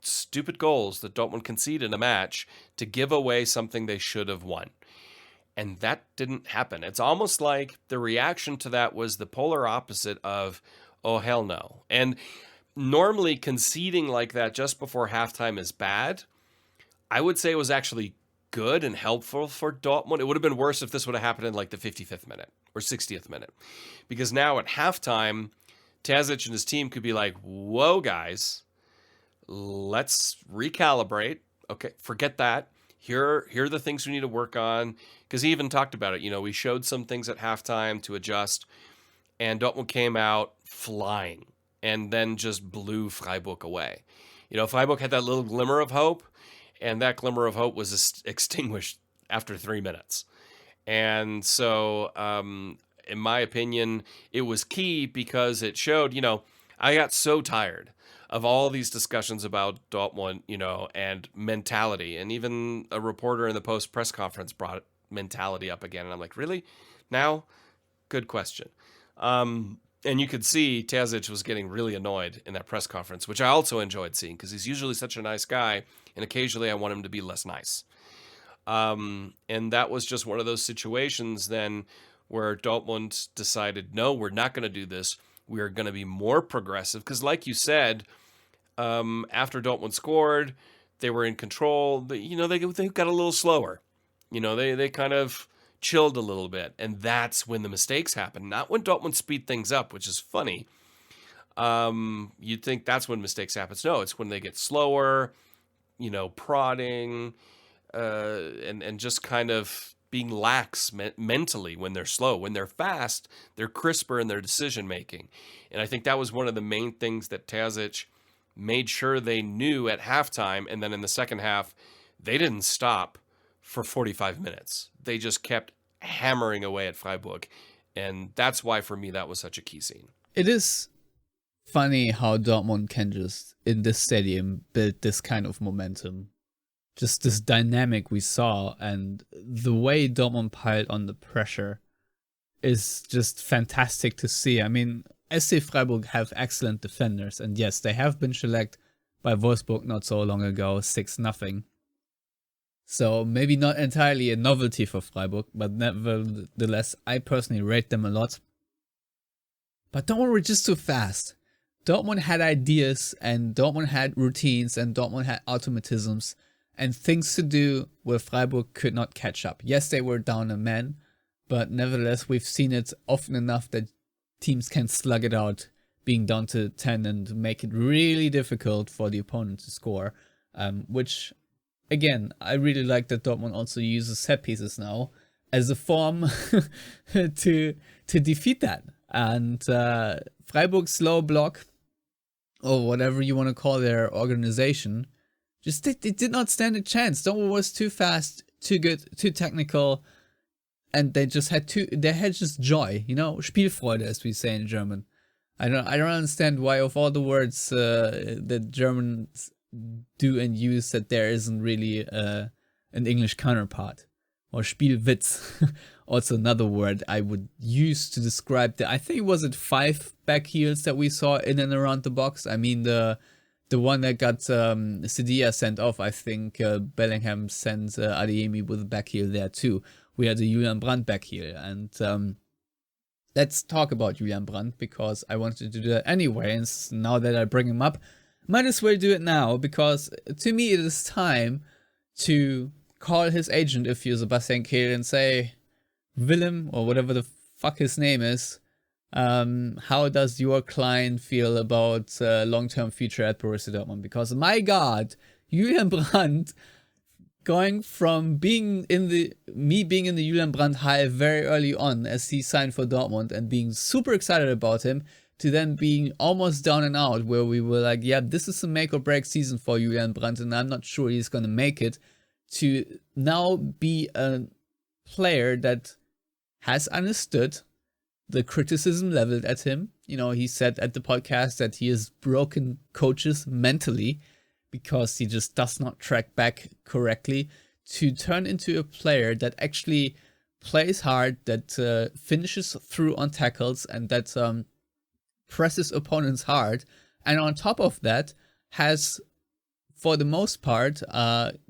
stupid goals that Dortmund concede in a match to give away something they should have won. And that didn't happen. It's almost like the reaction to that was the polar opposite of, oh, hell no. And normally conceding like that just before halftime is bad. I would say it was actually good and helpful for Dortmund. It would have been worse if this would have happened in like the 55th minute or 60th minute. Because now at halftime, Terzic and his team could be like, whoa, guys, let's recalibrate. Okay, forget that. Here are the things we need to work on. Because he even talked about it. We showed some things at halftime to adjust. And Dortmund came out flying and then just blew Freiburg away. Freiburg had that little glimmer of hope. And that glimmer of hope was extinguished after 3 minutes. And so, in my opinion, it was key because it showed, I got so tired of all these discussions about Dortmund, and mentality. And even a reporter in the post press conference brought mentality up again. And I'm like, really? Now? Good question. And you could see Terzic was getting really annoyed in that press conference, which I also enjoyed seeing because he's usually such a nice guy. And occasionally I want him to be less nice. And that was just one of those situations then where Dortmund decided, no, we're not going to do this. We are going to be more progressive. Because like you said, after Dortmund scored, they were in control. They got a little slower. They kind of chilled a little bit. And that's when the mistakes happen. Not when Dortmund speed things up, which is funny. You'd think that's when mistakes happen. No, it's when they get slower, prodding, and just kind of being lax mentally when they're slow. When they're fast, they're crisper in their decision making. And I think that was one of the main things that Terzic made sure they knew at halftime. And then in the second half, they didn't stop for 45 minutes. They just kept hammering away at Freiburg. And that's why, for me, that was such a key scene. It is funny how Dortmund can just, in this stadium, build this kind of momentum. Just this dynamic we saw, and the way Dortmund piled on the pressure is just fantastic to see. I mean, SC Freiburg have excellent defenders, and yes, they have been shellacked by Wolfsburg not so long ago, 6-0. So maybe not entirely a novelty for Freiburg, but nevertheless, I personally rate them a lot. But Dortmund were just too fast. Dortmund had ideas, and Dortmund had routines, and Dortmund had automatisms, and things to do where Freiburg could not catch up. Yes, they were down a man, but nevertheless, we've seen it often enough that teams can slug it out, being down to 10 and make it really difficult for the opponent to score, which, again, I really like that Dortmund also uses set pieces now as a form to defeat that. And Freiburg's slow block, or whatever you want to call their organization, just they did not stand a chance. Dortmund was too fast, too good, too technical, and they had just joy, Spielfreude, as we say in German. I don't understand why, of all the words that Germans do and use, that there isn't really an English counterpart. or Spielwitz, also another word I would use to describe I think was it 5 back heels that we saw in and around the box. I mean the one that got Sedilla sent off. I think Bellingham sent Adeyemi with a back heel there too. We had the Julian Brandt back heel, and let's talk about Julian Brandt because I wanted to do that anyway. And now that I bring him up, might as well do it now because to me it is time to call his agent if you're Sebastien Haller and say, Willem, or whatever the fuck his name is, how does your client feel about long-term future at Borussia Dortmund? Because my God, Julian Brandt, going from being in the Julian Brandt high very early on as he signed for Dortmund and being super excited about him, to then being almost down and out, where we were like, yeah, this is a make or break season for Julian Brandt and I'm not sure he's gonna make it, to now be a player that has understood the criticism leveled at him. You know, he said at the podcast that he has broken coaches mentally because he just does not track back correctly, to turn into a player that actually plays hard, that finishes through on tackles, and that presses opponents hard. And on top of that, has, for the most part,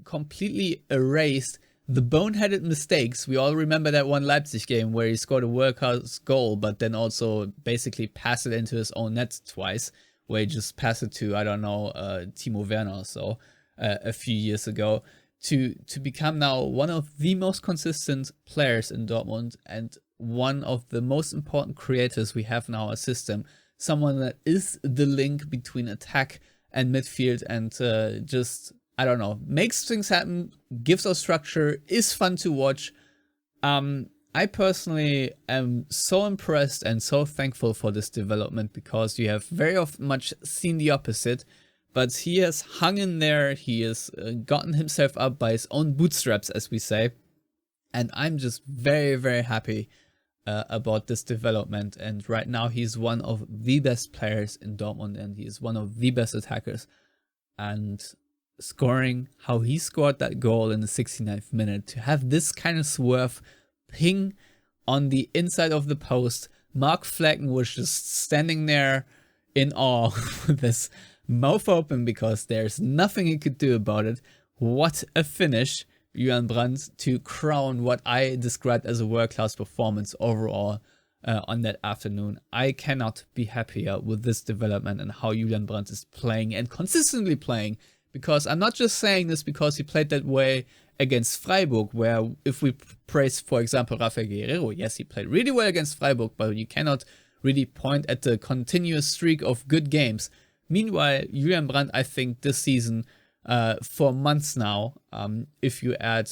completely erased the boneheaded mistakes. We all remember that one Leipzig game where he scored a world-class goal, but then also basically passed it into his own net twice, where he just passed it to, I don't know, Timo Werner or so, a few years ago, to become now one of the most consistent players in Dortmund and one of the most important creators we have in our system. Someone that is the link between attack and midfield and just, I don't know, makes things happen, gives us structure, is fun to watch. I personally am so impressed and so thankful for this development because you have very much seen the opposite, but he has hung in there, he has gotten himself up by his own bootstraps, as we say, and I'm just very, very happy about this development. And right now he's one of the best players in Dortmund and he is one of the best attackers. And scoring how he scored that goal in the 69th minute, to have this kind of swerve ping on the inside of the post, Mark Flecken was just standing there in awe with his mouth open because there's nothing he could do about it. What a finish, Julian Brandt, to crown what I described as a world-class performance overall on that afternoon. I cannot be happier with this development and how Julian Brandt is playing and consistently playing, because I'm not just saying this because he played that way against Freiburg, where if we praise, for example, Rafael Guerreiro, yes, he played really well against Freiburg, but you cannot really point at the continuous streak of good games. Meanwhile, Julian Brandt, I think this season, for months now, if you add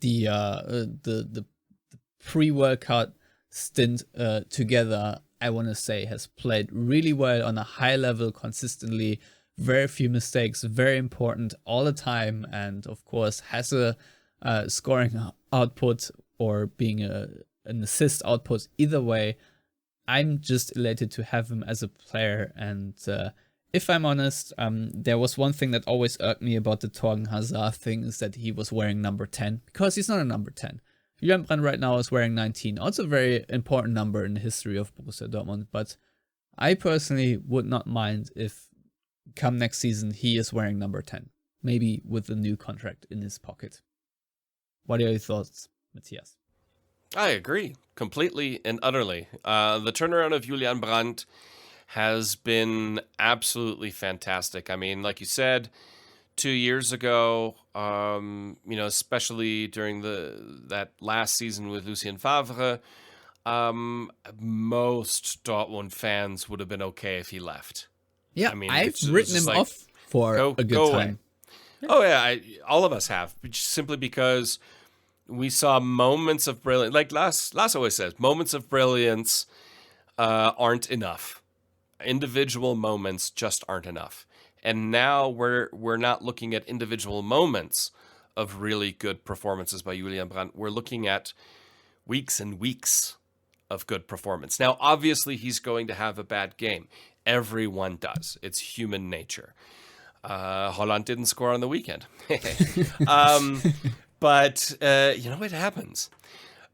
the pre-World Cup stint together, I want to say has played really well on a high level consistently. Very few mistakes, very important all the time, and of course has a scoring output or being an assist output. Either way, I'm just elated to have him as a player. And if I'm honest, there was one thing that always irked me about the Torgen Hazard thing, is that he was wearing number 10, because he's not a number 10. Julian Brandt right now is wearing 19, also a very important number in the history of Borussia Dortmund, but I personally would not mind if come next season he is wearing number 10, maybe with a new contract in his pocket. What are your thoughts, Matthias? I agree completely and utterly. The turnaround of Julian Brandt has been absolutely fantastic. I mean, like you said, 2 years ago, especially during that last season with Lucien Favre, most Dortmund fans would have been okay if he left. Yeah, I mean, I've written him off for a good time. Yeah. Oh yeah, all of us have, simply because we saw moments of brilliance. Like Lars always says, moments of brilliance aren't enough. Individual moments just aren't enough. And now we're not looking at individual moments of really good performances by Julian Brandt. We're looking at weeks and weeks of good performance. Now, obviously, he's going to have a bad game. Everyone does. It's human nature. Holland didn't score on the weekend. But, it happens.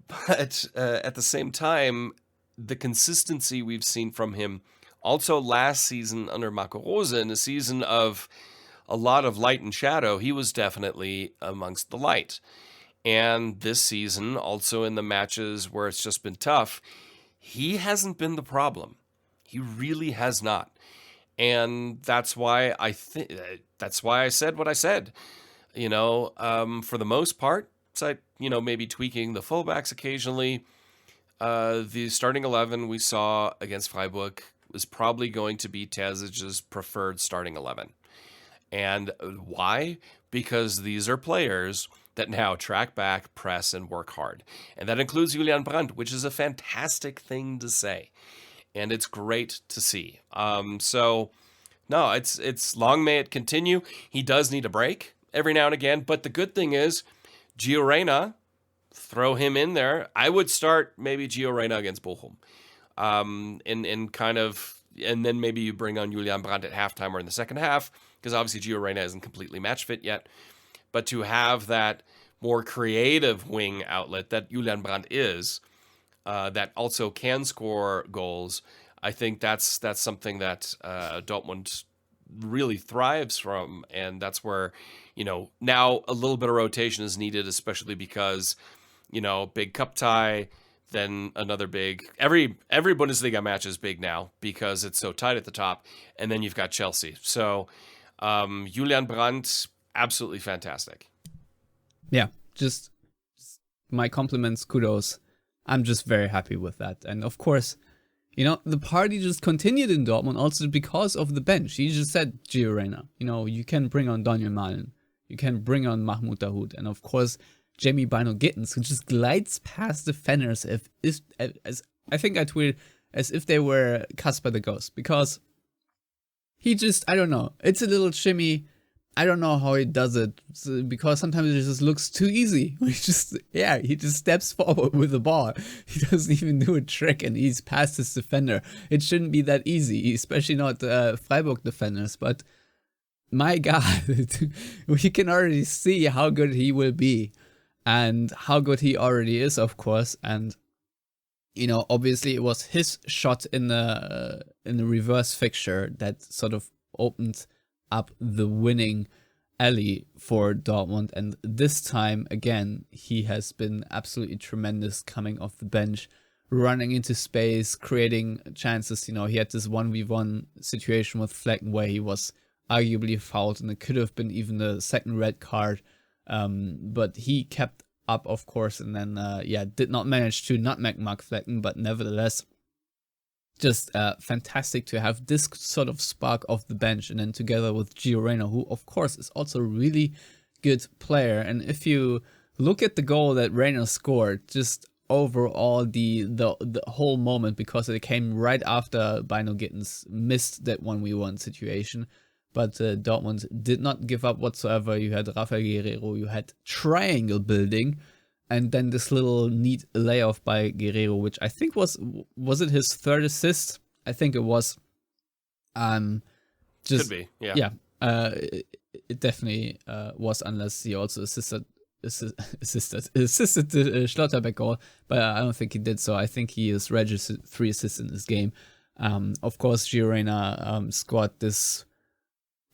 But at the same time, the consistency we've seen from him also last season under Marco Rose, in a season of a lot of light and shadow, he was definitely amongst the light. And this season, also in the matches where it's just been tough, he hasn't been the problem. He really has not. And that's why I said what I said. For the most part, besides, maybe tweaking the fullbacks occasionally, the starting 11 we saw against Freiburg was probably going to be Terzic's preferred starting 11. And why? Because these are players that now track back, press, and work hard. And that includes Julian Brandt, which is a fantastic thing to say. And it's great to see. No, it's long may it continue. He does need a break every now and again. But the good thing is, Gio Reyna, throw him in there. I would start maybe Gio Reyna against Bochum. And then maybe you bring on Julian Brandt at halftime or in the second half, because obviously Gio Reyna isn't completely match fit yet. But to have that more creative wing outlet that Julian Brandt is, that also can score goals, I think that's something that Dortmund really thrives from. And that's where, now a little bit of rotation is needed, especially because, big cup tie, then another big, every Bundesliga match is big now because it's so tight at the top. And then you've got Chelsea. So Julian Brandt, absolutely fantastic. Yeah, just my compliments, kudos. I'm just very happy with that. And of course, the party just continued in Dortmund also because of the bench. He just said, Gio Reyna, you can bring on Daniel Mahlen, you can bring on Mahmoud Dahoud, and of course, Jamie Bynoe-Gittens, who just glides past defenders as I think I tweeted, as if they were Casper the Ghost, because he just, I don't know, it's a little shimmy. I don't know how he does it, because sometimes it just looks too easy. He just steps forward with the ball. He doesn't even do a trick and he's past his defender. It shouldn't be that easy, especially not Freiburg defenders, but my God, we can already see how good he will be and how good he already is, of course. And, obviously it was his shot in the reverse fixture that sort of opened up the winning alley for Dortmund, and this time again he has been absolutely tremendous coming off the bench, running into space, creating chances. He had this 1v1 situation with Flecken where he was arguably fouled and it could have been even the second red card, but he kept up, of course, and then did not manage to nutmeg Mark Flecken, but nevertheless just fantastic to have this sort of spark off the bench, and then together with Gio Reyna, who of course is also a really good player. And if you look at the goal that Reyna scored, just overall the whole moment, because it came right after Bynoe-Gittens missed that 1v1 situation, but Dortmund did not give up whatsoever. You had Rafael Guerreiro, you had triangle building, and then this little neat layoff by Guerreiro, which I think was it his third assist? I think it was. Could be, yeah. Yeah, it definitely was, unless he also assisted the Schlotterbeck goal, but I don't think he did so. I think he has registered 3 assists in this game. Of course, Gio Reyna scored this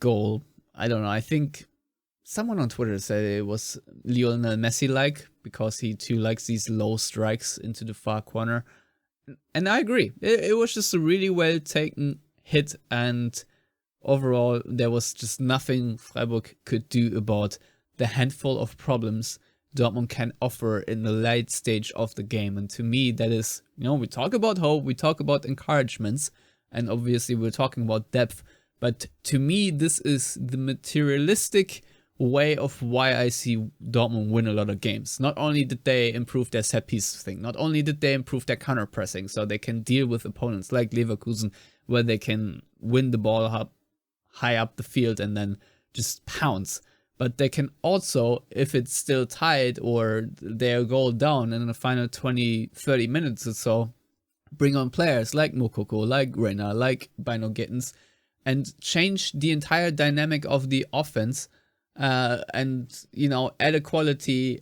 goal. I don't know, I think someone on Twitter said it was Lionel Messi-like, because he too likes these low strikes into the far corner. And I agree. It was just a really well taken hit, and overall there was just nothing Freiburg could do about the handful of problems Dortmund can offer in the late stage of the game. And to me, that is, we talk about hope, we talk about encouragements, and obviously we're talking about depth. But to me, this is the materialistic way of why I see Dortmund win a lot of games. Not only did they improve their set piece thing, not only did they improve their counter pressing, so they can deal with opponents like Leverkusen, where they can win the ball up, high up the field and then just pounce. But they can also, if it's still tied or they're a goal down in the final 20-30 minutes or so, bring on players like Moukoko, like Reyna, like Bynoe-Gittens, and change the entire dynamic of the offense. and add a quality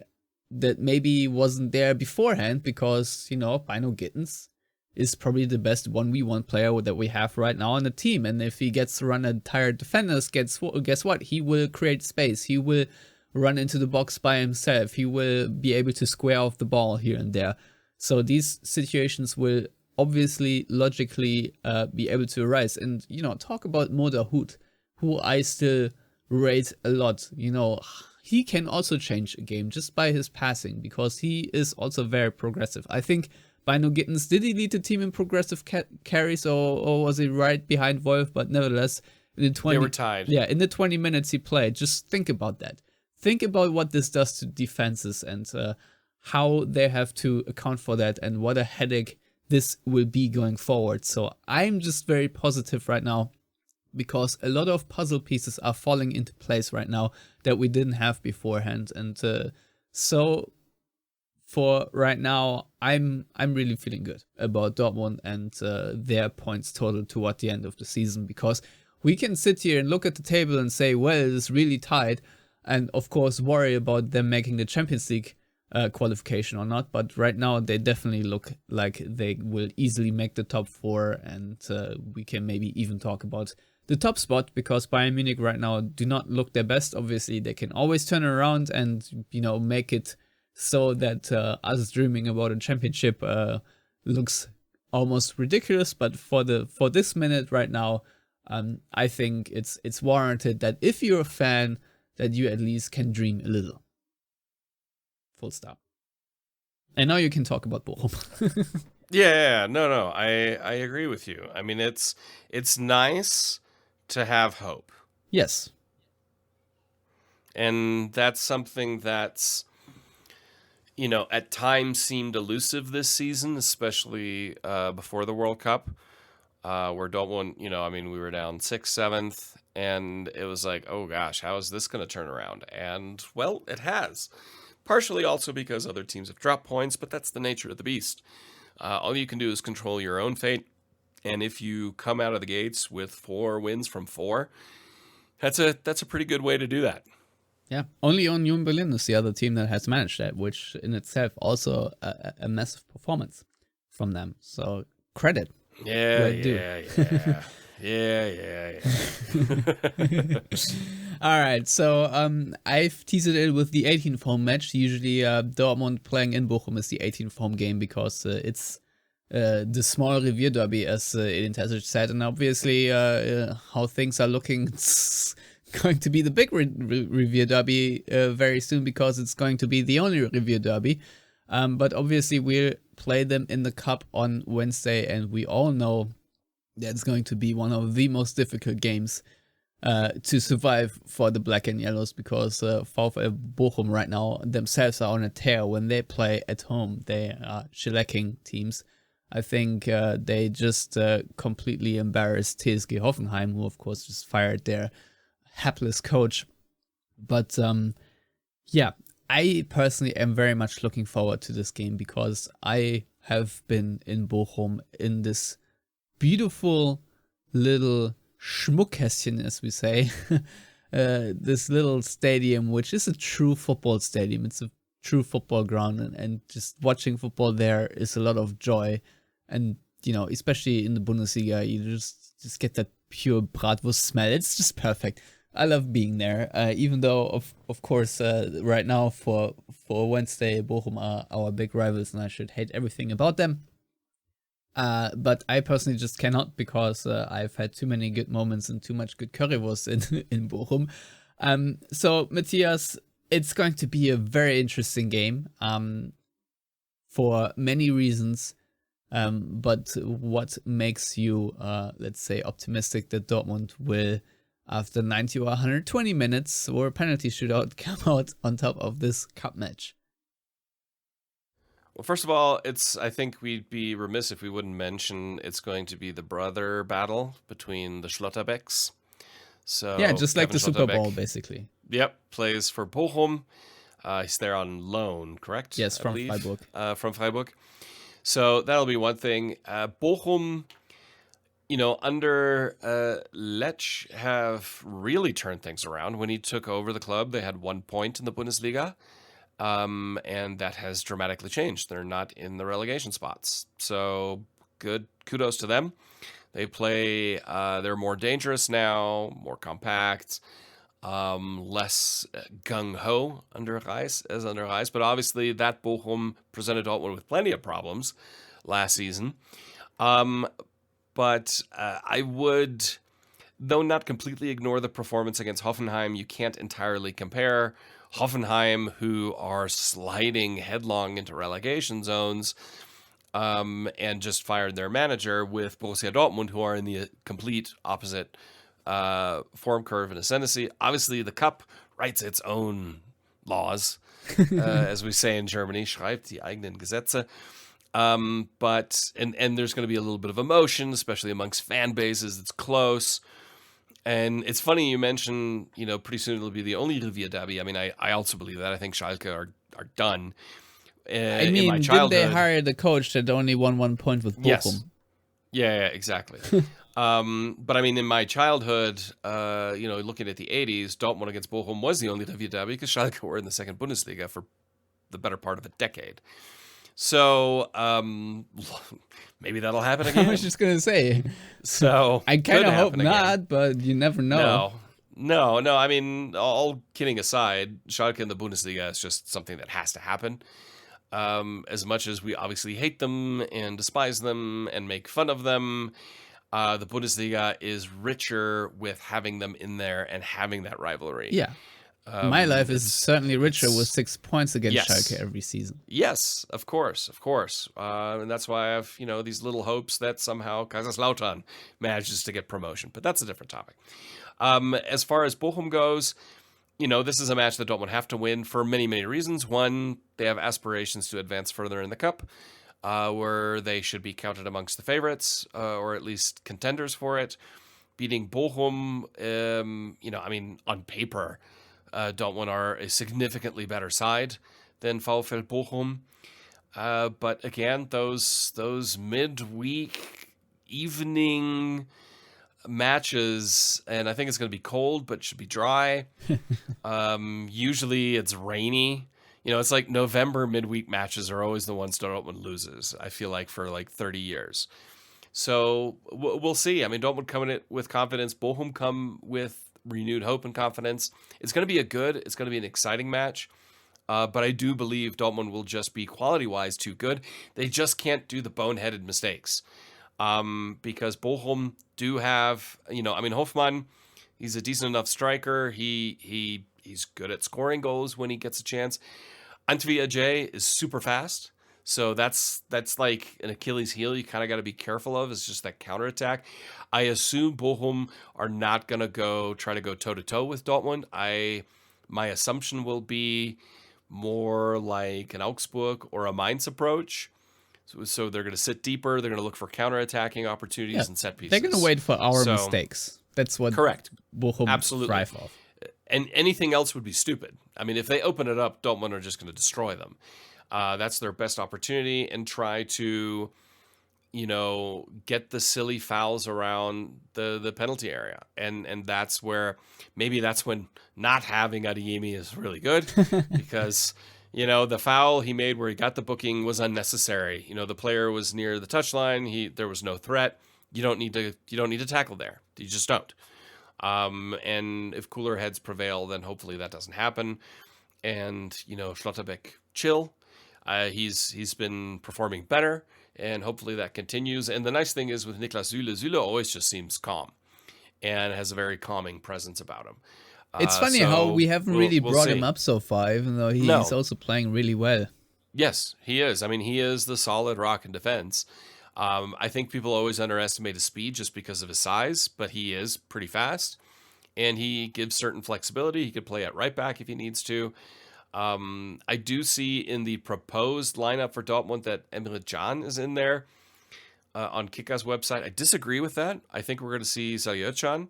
that maybe wasn't there beforehand, because Bynoe-Gittens is probably the best 1v1 player that we have right now on the team. And if he gets to run at tired defenders, guess what? He will create space. He will run into the box by himself. He will be able to square off the ball here and there. So these situations will obviously, logically be able to arise. And, talk about Moda Hood, who I still rate a lot. He can also change a game just by his passing, because he is also very progressive. I think Bynoe-Gittens, did he lead the team in progressive carries, or was he right behind Wolf? But nevertheless, in the 20, they were tied. Yeah, in the 20 minutes he played, just think about that. Think about what this does to defenses, and how they have to account for that, and what a headache this will be going forward. So I'm just very positive right now, because a lot of puzzle pieces are falling into place right now that we didn't have beforehand. And so for right now, I'm really feeling good about Dortmund and their points total toward the end of the season, because we can sit here and look at the table and say, well, it's really tight, and of course worry about them making the Champions League qualification or not. But right now they definitely look like they will easily make the top 4, and we can maybe even talk about the top spot, because Bayern Munich right now do not look their best. Obviously, they can always turn around and make it so that us dreaming about a championship looks almost ridiculous. But for this minute right now, I think it's warranted that if you're a fan, that you at least can dream a little. Full stop. And now you can talk about Bochum. Yeah, no, I agree with you. I mean, it's nice to have hope. Yes. And that's something that's, at times seemed elusive this season, especially before the World Cup, where Dortmund, we were down 6th, 7th, and it was like, oh gosh, how is this going to turn around? And, well, it has. Partially also because other teams have dropped points, but that's the nature of the beast. All you can do is control your own fate. And if you come out of the gates with 4 wins from 4, that's a pretty good way to do that. Yeah, only Union Berlin is the other team that has managed that, which in itself also a massive performance from them. So credit. Yeah. All right, so I've teased it with the 18th home match. Usually Dortmund playing in Bochum is the 18th home game, because it's the small Revier Derby, as Edin Terzic said, and obviously how things are looking, it's going to be the big Revier Derby very soon, because it's going to be the only Revier Derby. But obviously we'll play them in the Cup on Wednesday, and we all know that's going to be one of the most difficult games to survive for the Black and Yellows, because VfL Bochum right now themselves are on a tear. When they play at home, they are shellacking teams. I think they just completely embarrassed TSG Hoffenheim, who of course just fired their hapless coach. But yeah, I personally am very much looking forward to this game, because I have been in Bochum in this beautiful little Schmuckkästchen, as we say, this little stadium, which is a true football stadium. It's a true football ground, and just watching football there is a lot of joy. And especially in the Bundesliga, you just get that pure bratwurst smell. It's just perfect. I love being there, even though of course right now for Wednesday Bochum are our big rivals, and I should hate everything about them. But I personally just cannot, because I've had too many good moments and too much good currywurst in Bochum. So Matthias, it's going to be a very interesting game for many reasons. But what makes you, let's say, optimistic that Dortmund will, after 90 or 120 minutes or a penalty shootout, come out on top of this cup match? Well, first of all, I think we'd be remiss if we wouldn't mention it's going to be the brother battle between the Schlotterbecks. So yeah, just like Kevin the Super Schlotterbeck, Bowl, basically. Yep, plays for Bochum. He's there on loan, correct? Yes, from Freiburg. From Freiburg. So that'll be one thing. Bochum, under Lech have really turned things around. When he took over the club, they had 1 point in the Bundesliga, and that has dramatically changed. They're not in the relegation spots. So good, kudos to them. They play, they're more dangerous now, more compact, less gung-ho under Reis, but obviously that Bochum presented Dortmund with plenty of problems last season. But I would, though not completely ignore the performance against Hoffenheim, you can't entirely compare Hoffenheim, who are sliding headlong into relegation zones, and just fired their manager, with Borussia Dortmund, who are in the complete opposite form curve and ascendancy. Obviously, the cup writes its own laws, as we say in Germany, schreibt die eigenen Gesetze. But there's going to be a little bit of emotion, especially amongst fan bases. It's close. And it's funny you mention, pretty soon it'll be the only Revier derby. I mean, I also believe that. I think Schalke are done. I mean, didn't they hire the coach that only won 1 point with Bochum? Yes. Yeah, exactly. But I mean, in my childhood, looking at the 80s, Dortmund against Bochum was the only Revier derby because Schalke were in the second Bundesliga for the better part of a decade. So maybe that'll happen again. I was just gonna say. So I kind of hope not, again. but you never know. No. I mean, all kidding aside, Schalke in the Bundesliga is just something that has to happen. As much as we obviously hate them and despise them and make fun of them, the Bundesliga is richer with having them in there and having that rivalry. Yeah. My life is certainly richer with 6 points against Schalke every season. Yes, of course. And that's why I have, these little hopes that somehow Kaiserslautern manages to get promotion. But that's a different topic. As far as Bochum goes, this is a match that Dortmund have to win for many, many reasons. One, they have aspirations to advance further in the cup, where they should be counted amongst the favorites, or at least contenders for it. Beating Bochum, on paper, Dortmund are a significantly better side than VfL Bochum. But again, those midweek evening matches, and I think it's going to be cold, but it should be dry. Usually it's rainy. It's like November midweek matches are always the ones Dortmund loses, I feel like, for like 30 years. So we'll see. I mean, Dortmund come in it with confidence. Bochum come with renewed hope and confidence. It's going to be an exciting match. But I do believe Dortmund will just be quality-wise too good. They just can't do the boneheaded mistakes. Because Bochum do have, Hofmann, he's a decent enough striker. He's good at scoring goals when he gets a chance. Antwi Ajay is super fast. So that's like an Achilles heel you kind of got to be careful of. It's just that counterattack. I assume Bochum are not going to try to go toe-to-toe with Dortmund. My assumption will be more like an Augsburg or a Mainz approach. So they're going to sit deeper. They're going to look for counterattacking opportunities and set pieces. They're going to wait for our mistakes. That's what correct. Bochum absolutely thrive off. And anything else would be stupid. I mean, if they open it up, Dortmund are just going to destroy them. That's their best opportunity, and try to, get the silly fouls around the penalty area. And that's when not having Adeyemi is really good because, the foul he made where he got the booking was unnecessary. The player was near the touchline. There was no threat. You don't need to tackle there. You just don't. And if cooler heads prevail, then hopefully that doesn't happen. And, Schlotterbeck, chill. He's been performing better, and hopefully that continues. And the nice thing is with Niklas Süle always just seems calm and has a very calming presence about him. It's funny how we haven't really brought him up so far, even though he's also playing really well. Yes, he is. I mean, he is the solid rock in defense. I think people always underestimate his speed just because of his size, but he is pretty fast, and he gives certain flexibility. He could play at right back if he needs to. I do see in the proposed lineup for Dortmund that Emre Can is in there on Kickers' website. I disagree with that. I think we're going to see Salih.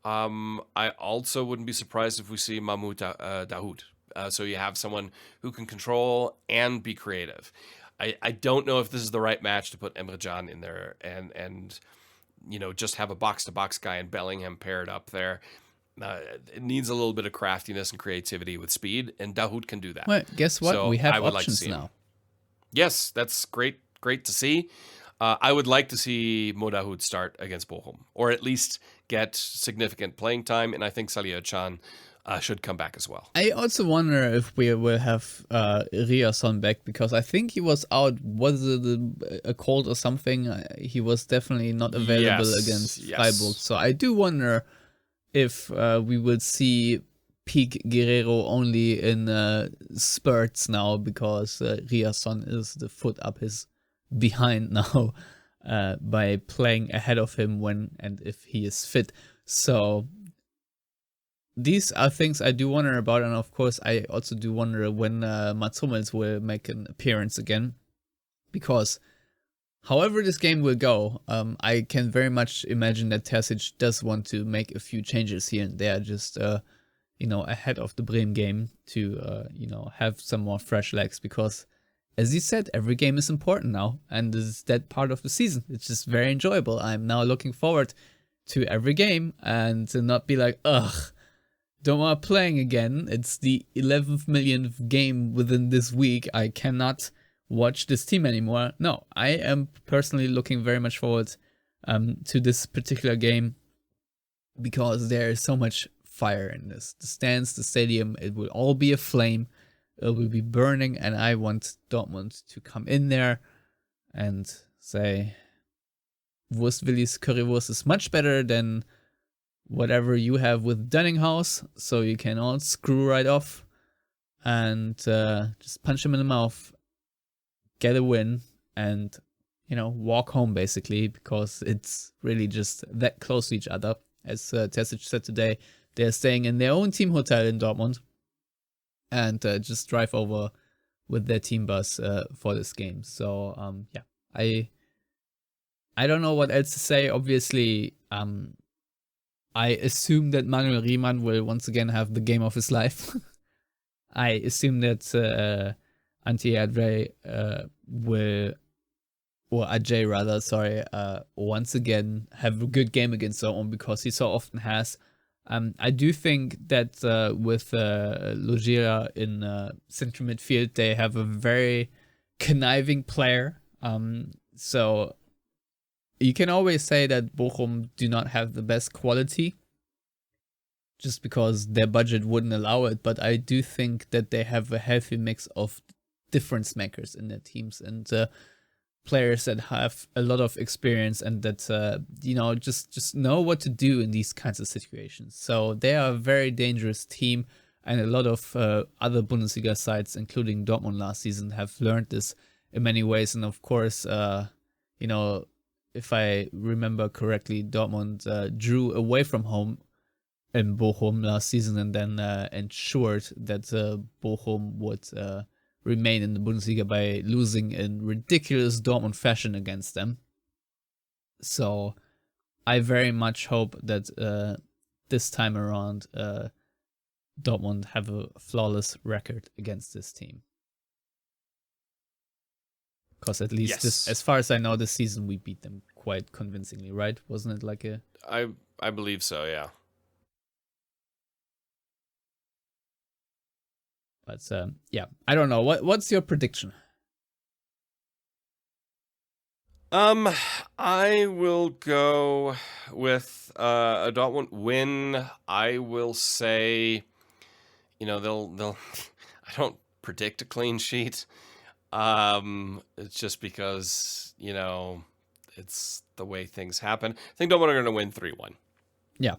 I also wouldn't be surprised if we see Mahmoud Dahoud. So you have someone who can control and be creative. I don't know if this is the right match to put Emre Can in there and just have a box-to-box guy and Bellingham paired up there. It needs a little bit of craftiness and creativity with speed, and Dahoud can do that. Well, guess what? So we have I would like to options see him. now. Yes, that's great to see. I would like to see Mo Dahoud start against Bochum, or at least get significant playing time, and I think Salihamidzic should come back as well. I also wonder if we will have Riasson back, because I think he was out. Was it a cold or something? He was definitely not available against Freiburg. So I do wonder if we will see peak Guerrero only in spurts now, because Riasson is the foot up his behind now by playing ahead of him when and if he is fit. So these are things I do wonder about, and of course I also do wonder when Mats Hummels will make an appearance again, because however this game will go, I can very much imagine that Terzic does want to make a few changes here and there, just ahead of the Bremen game to have some more fresh legs, because as you said, every game is important now, and this is that part of the season. It's just very enjoyable. I'm now looking forward to every game and to not be like, ugh, don't want playing again. It's the 11th millionth game within this week. I cannot watch this team anymore. No, I am personally looking very much forward to this particular game, because there is so much fire in this. The stands, the stadium, it will all be aflame. It will be burning, and I want Dortmund to come in there and say, Wurstwillis Currywurst is much better than whatever you have with Dunninghouse, so you can all screw right off and just punch him in the mouth, get a win, and walk home basically, because it's really just that close to each other. As Terzic said today, they're staying in their own team hotel in Dortmund and just drive over with their team bus for this game. So I don't know what else to say. Obviously, I assume that Manuel Riemann will once again have the game of his life. I assume that Ante Adre will, or Ajay rather, sorry, once again have a good game against Dortmund, because he so often has. I do think that with Logira in central midfield, they have a very conniving player. So you can always say that Bochum do not have the best quality, just because their budget wouldn't allow it. But I do think that they have a healthy mix of difference makers in their teams, and players that have a lot of experience and that just know what to do in these kinds of situations. So they are a very dangerous team, and a lot of other Bundesliga sides, including Dortmund last season, have learned this in many ways. And of course, if I remember correctly, Dortmund drew away from home in Bochum last season, and then ensured that Bochum would remain in the Bundesliga by losing in ridiculous Dortmund fashion against them. So I very much hope that this time around Dortmund have a flawless record against this team. Because at least as far as I know, this season we beat them quite convincingly, right? Wasn't it like a... I believe so, yeah. But I don't know. What's your prediction? I will go with a Dortmund win. I will say, they'll. I don't predict a clean sheet. It's just because it's the way things happen. I think Dortmund are going to win 3-1. Yeah,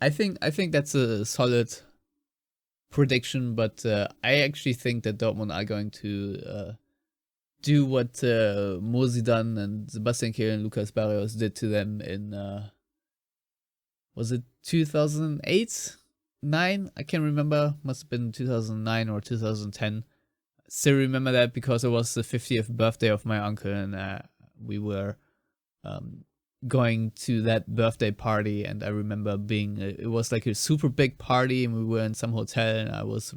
I think that's a solid prediction, but I actually think that Dortmund are going to do what Mo Zidane and Sebastian Haller and Lucas Barrios did to them in was it 2008, 9? I can't remember. Must have been 2009 or 2010. Still remember that because it was the 50th birthday of my uncle, and we were going to that birthday party, and I remember it was like a super big party, and we were in some hotel, and I was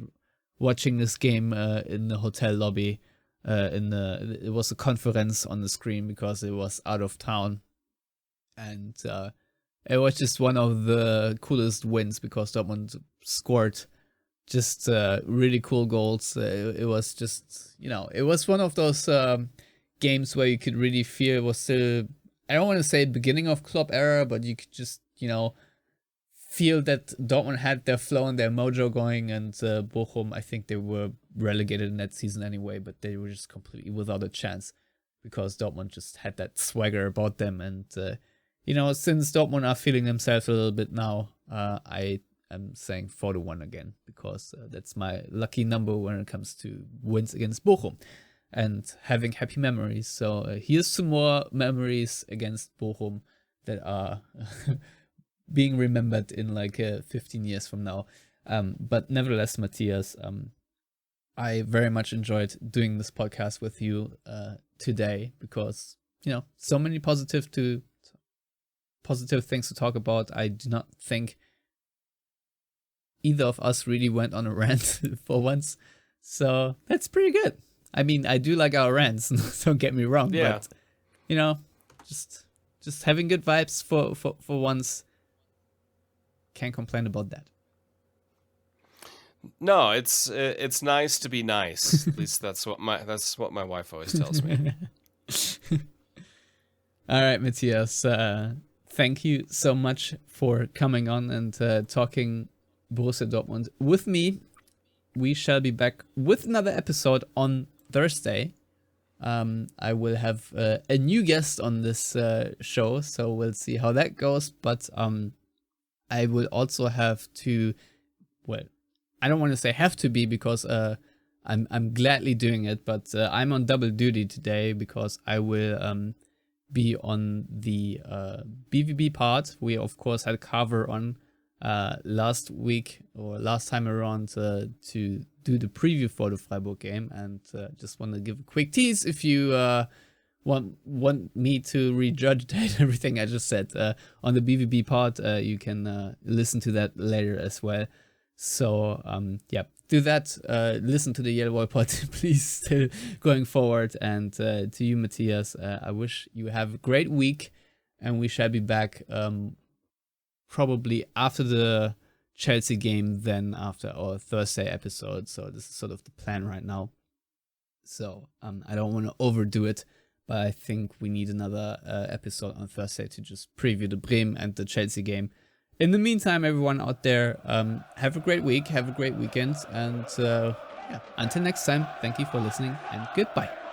watching this game in the hotel lobby. It was a conference on the screen because it was out of town, And it was just one of the coolest wins because Dortmund scored just really cool goals. It was just, it was one of those games where you could really feel it was still, I don't want to say beginning of Klopp era, but you could just, feel that Dortmund had their flow and their mojo going, and Bochum, I think they were relegated in that season anyway, but they were just completely without a chance because Dortmund just had that swagger about them. And, since Dortmund are feeling themselves a little bit now, I am saying 4-1 again because that's my lucky number when it comes to wins against Bochum and having happy memories. So here's some more memories against Bochum that are being remembered in 15 years from now. But nevertheless, Matthias, I very much enjoyed doing this podcast with you today because, so many positive things to talk about. I do not think either of us really went on a rant for once. So that's pretty good. I mean, I do like our rants, don't get me wrong. Yeah. But, just having good vibes for once. Can't complain about that. No, it's nice to be nice. At least that's what my wife always tells me. All right, Matthias. Thank you so much for coming on and talking Borussia Dortmund with me. We shall be back with another episode on Thursday. I will have a new guest on this show, so we'll see how that goes. But I will also have to, I don't want to say have to be because I'm gladly doing it, but I'm on double duty today because I will be on the BVB part. We of course had a cover on last week or last time around to do the preview for the Freiburg game, and just want to give a quick tease if you want me to regurgitate everything I just said on the BVB part. You can listen to that later as well. So do that. Listen to the Yellowwwallpod, please, still going forward. And to you, Matthias, I wish you have a great week, and we shall be back probably after the Chelsea game, then after our Thursday episode. So this is sort of the plan right now. So I don't want to overdo it, but I think we need another episode on Thursday to just preview the Bremen and the Chelsea game. In the meantime, everyone out there, have a great week, have a great weekend, and until next time, thank you for listening, and goodbye.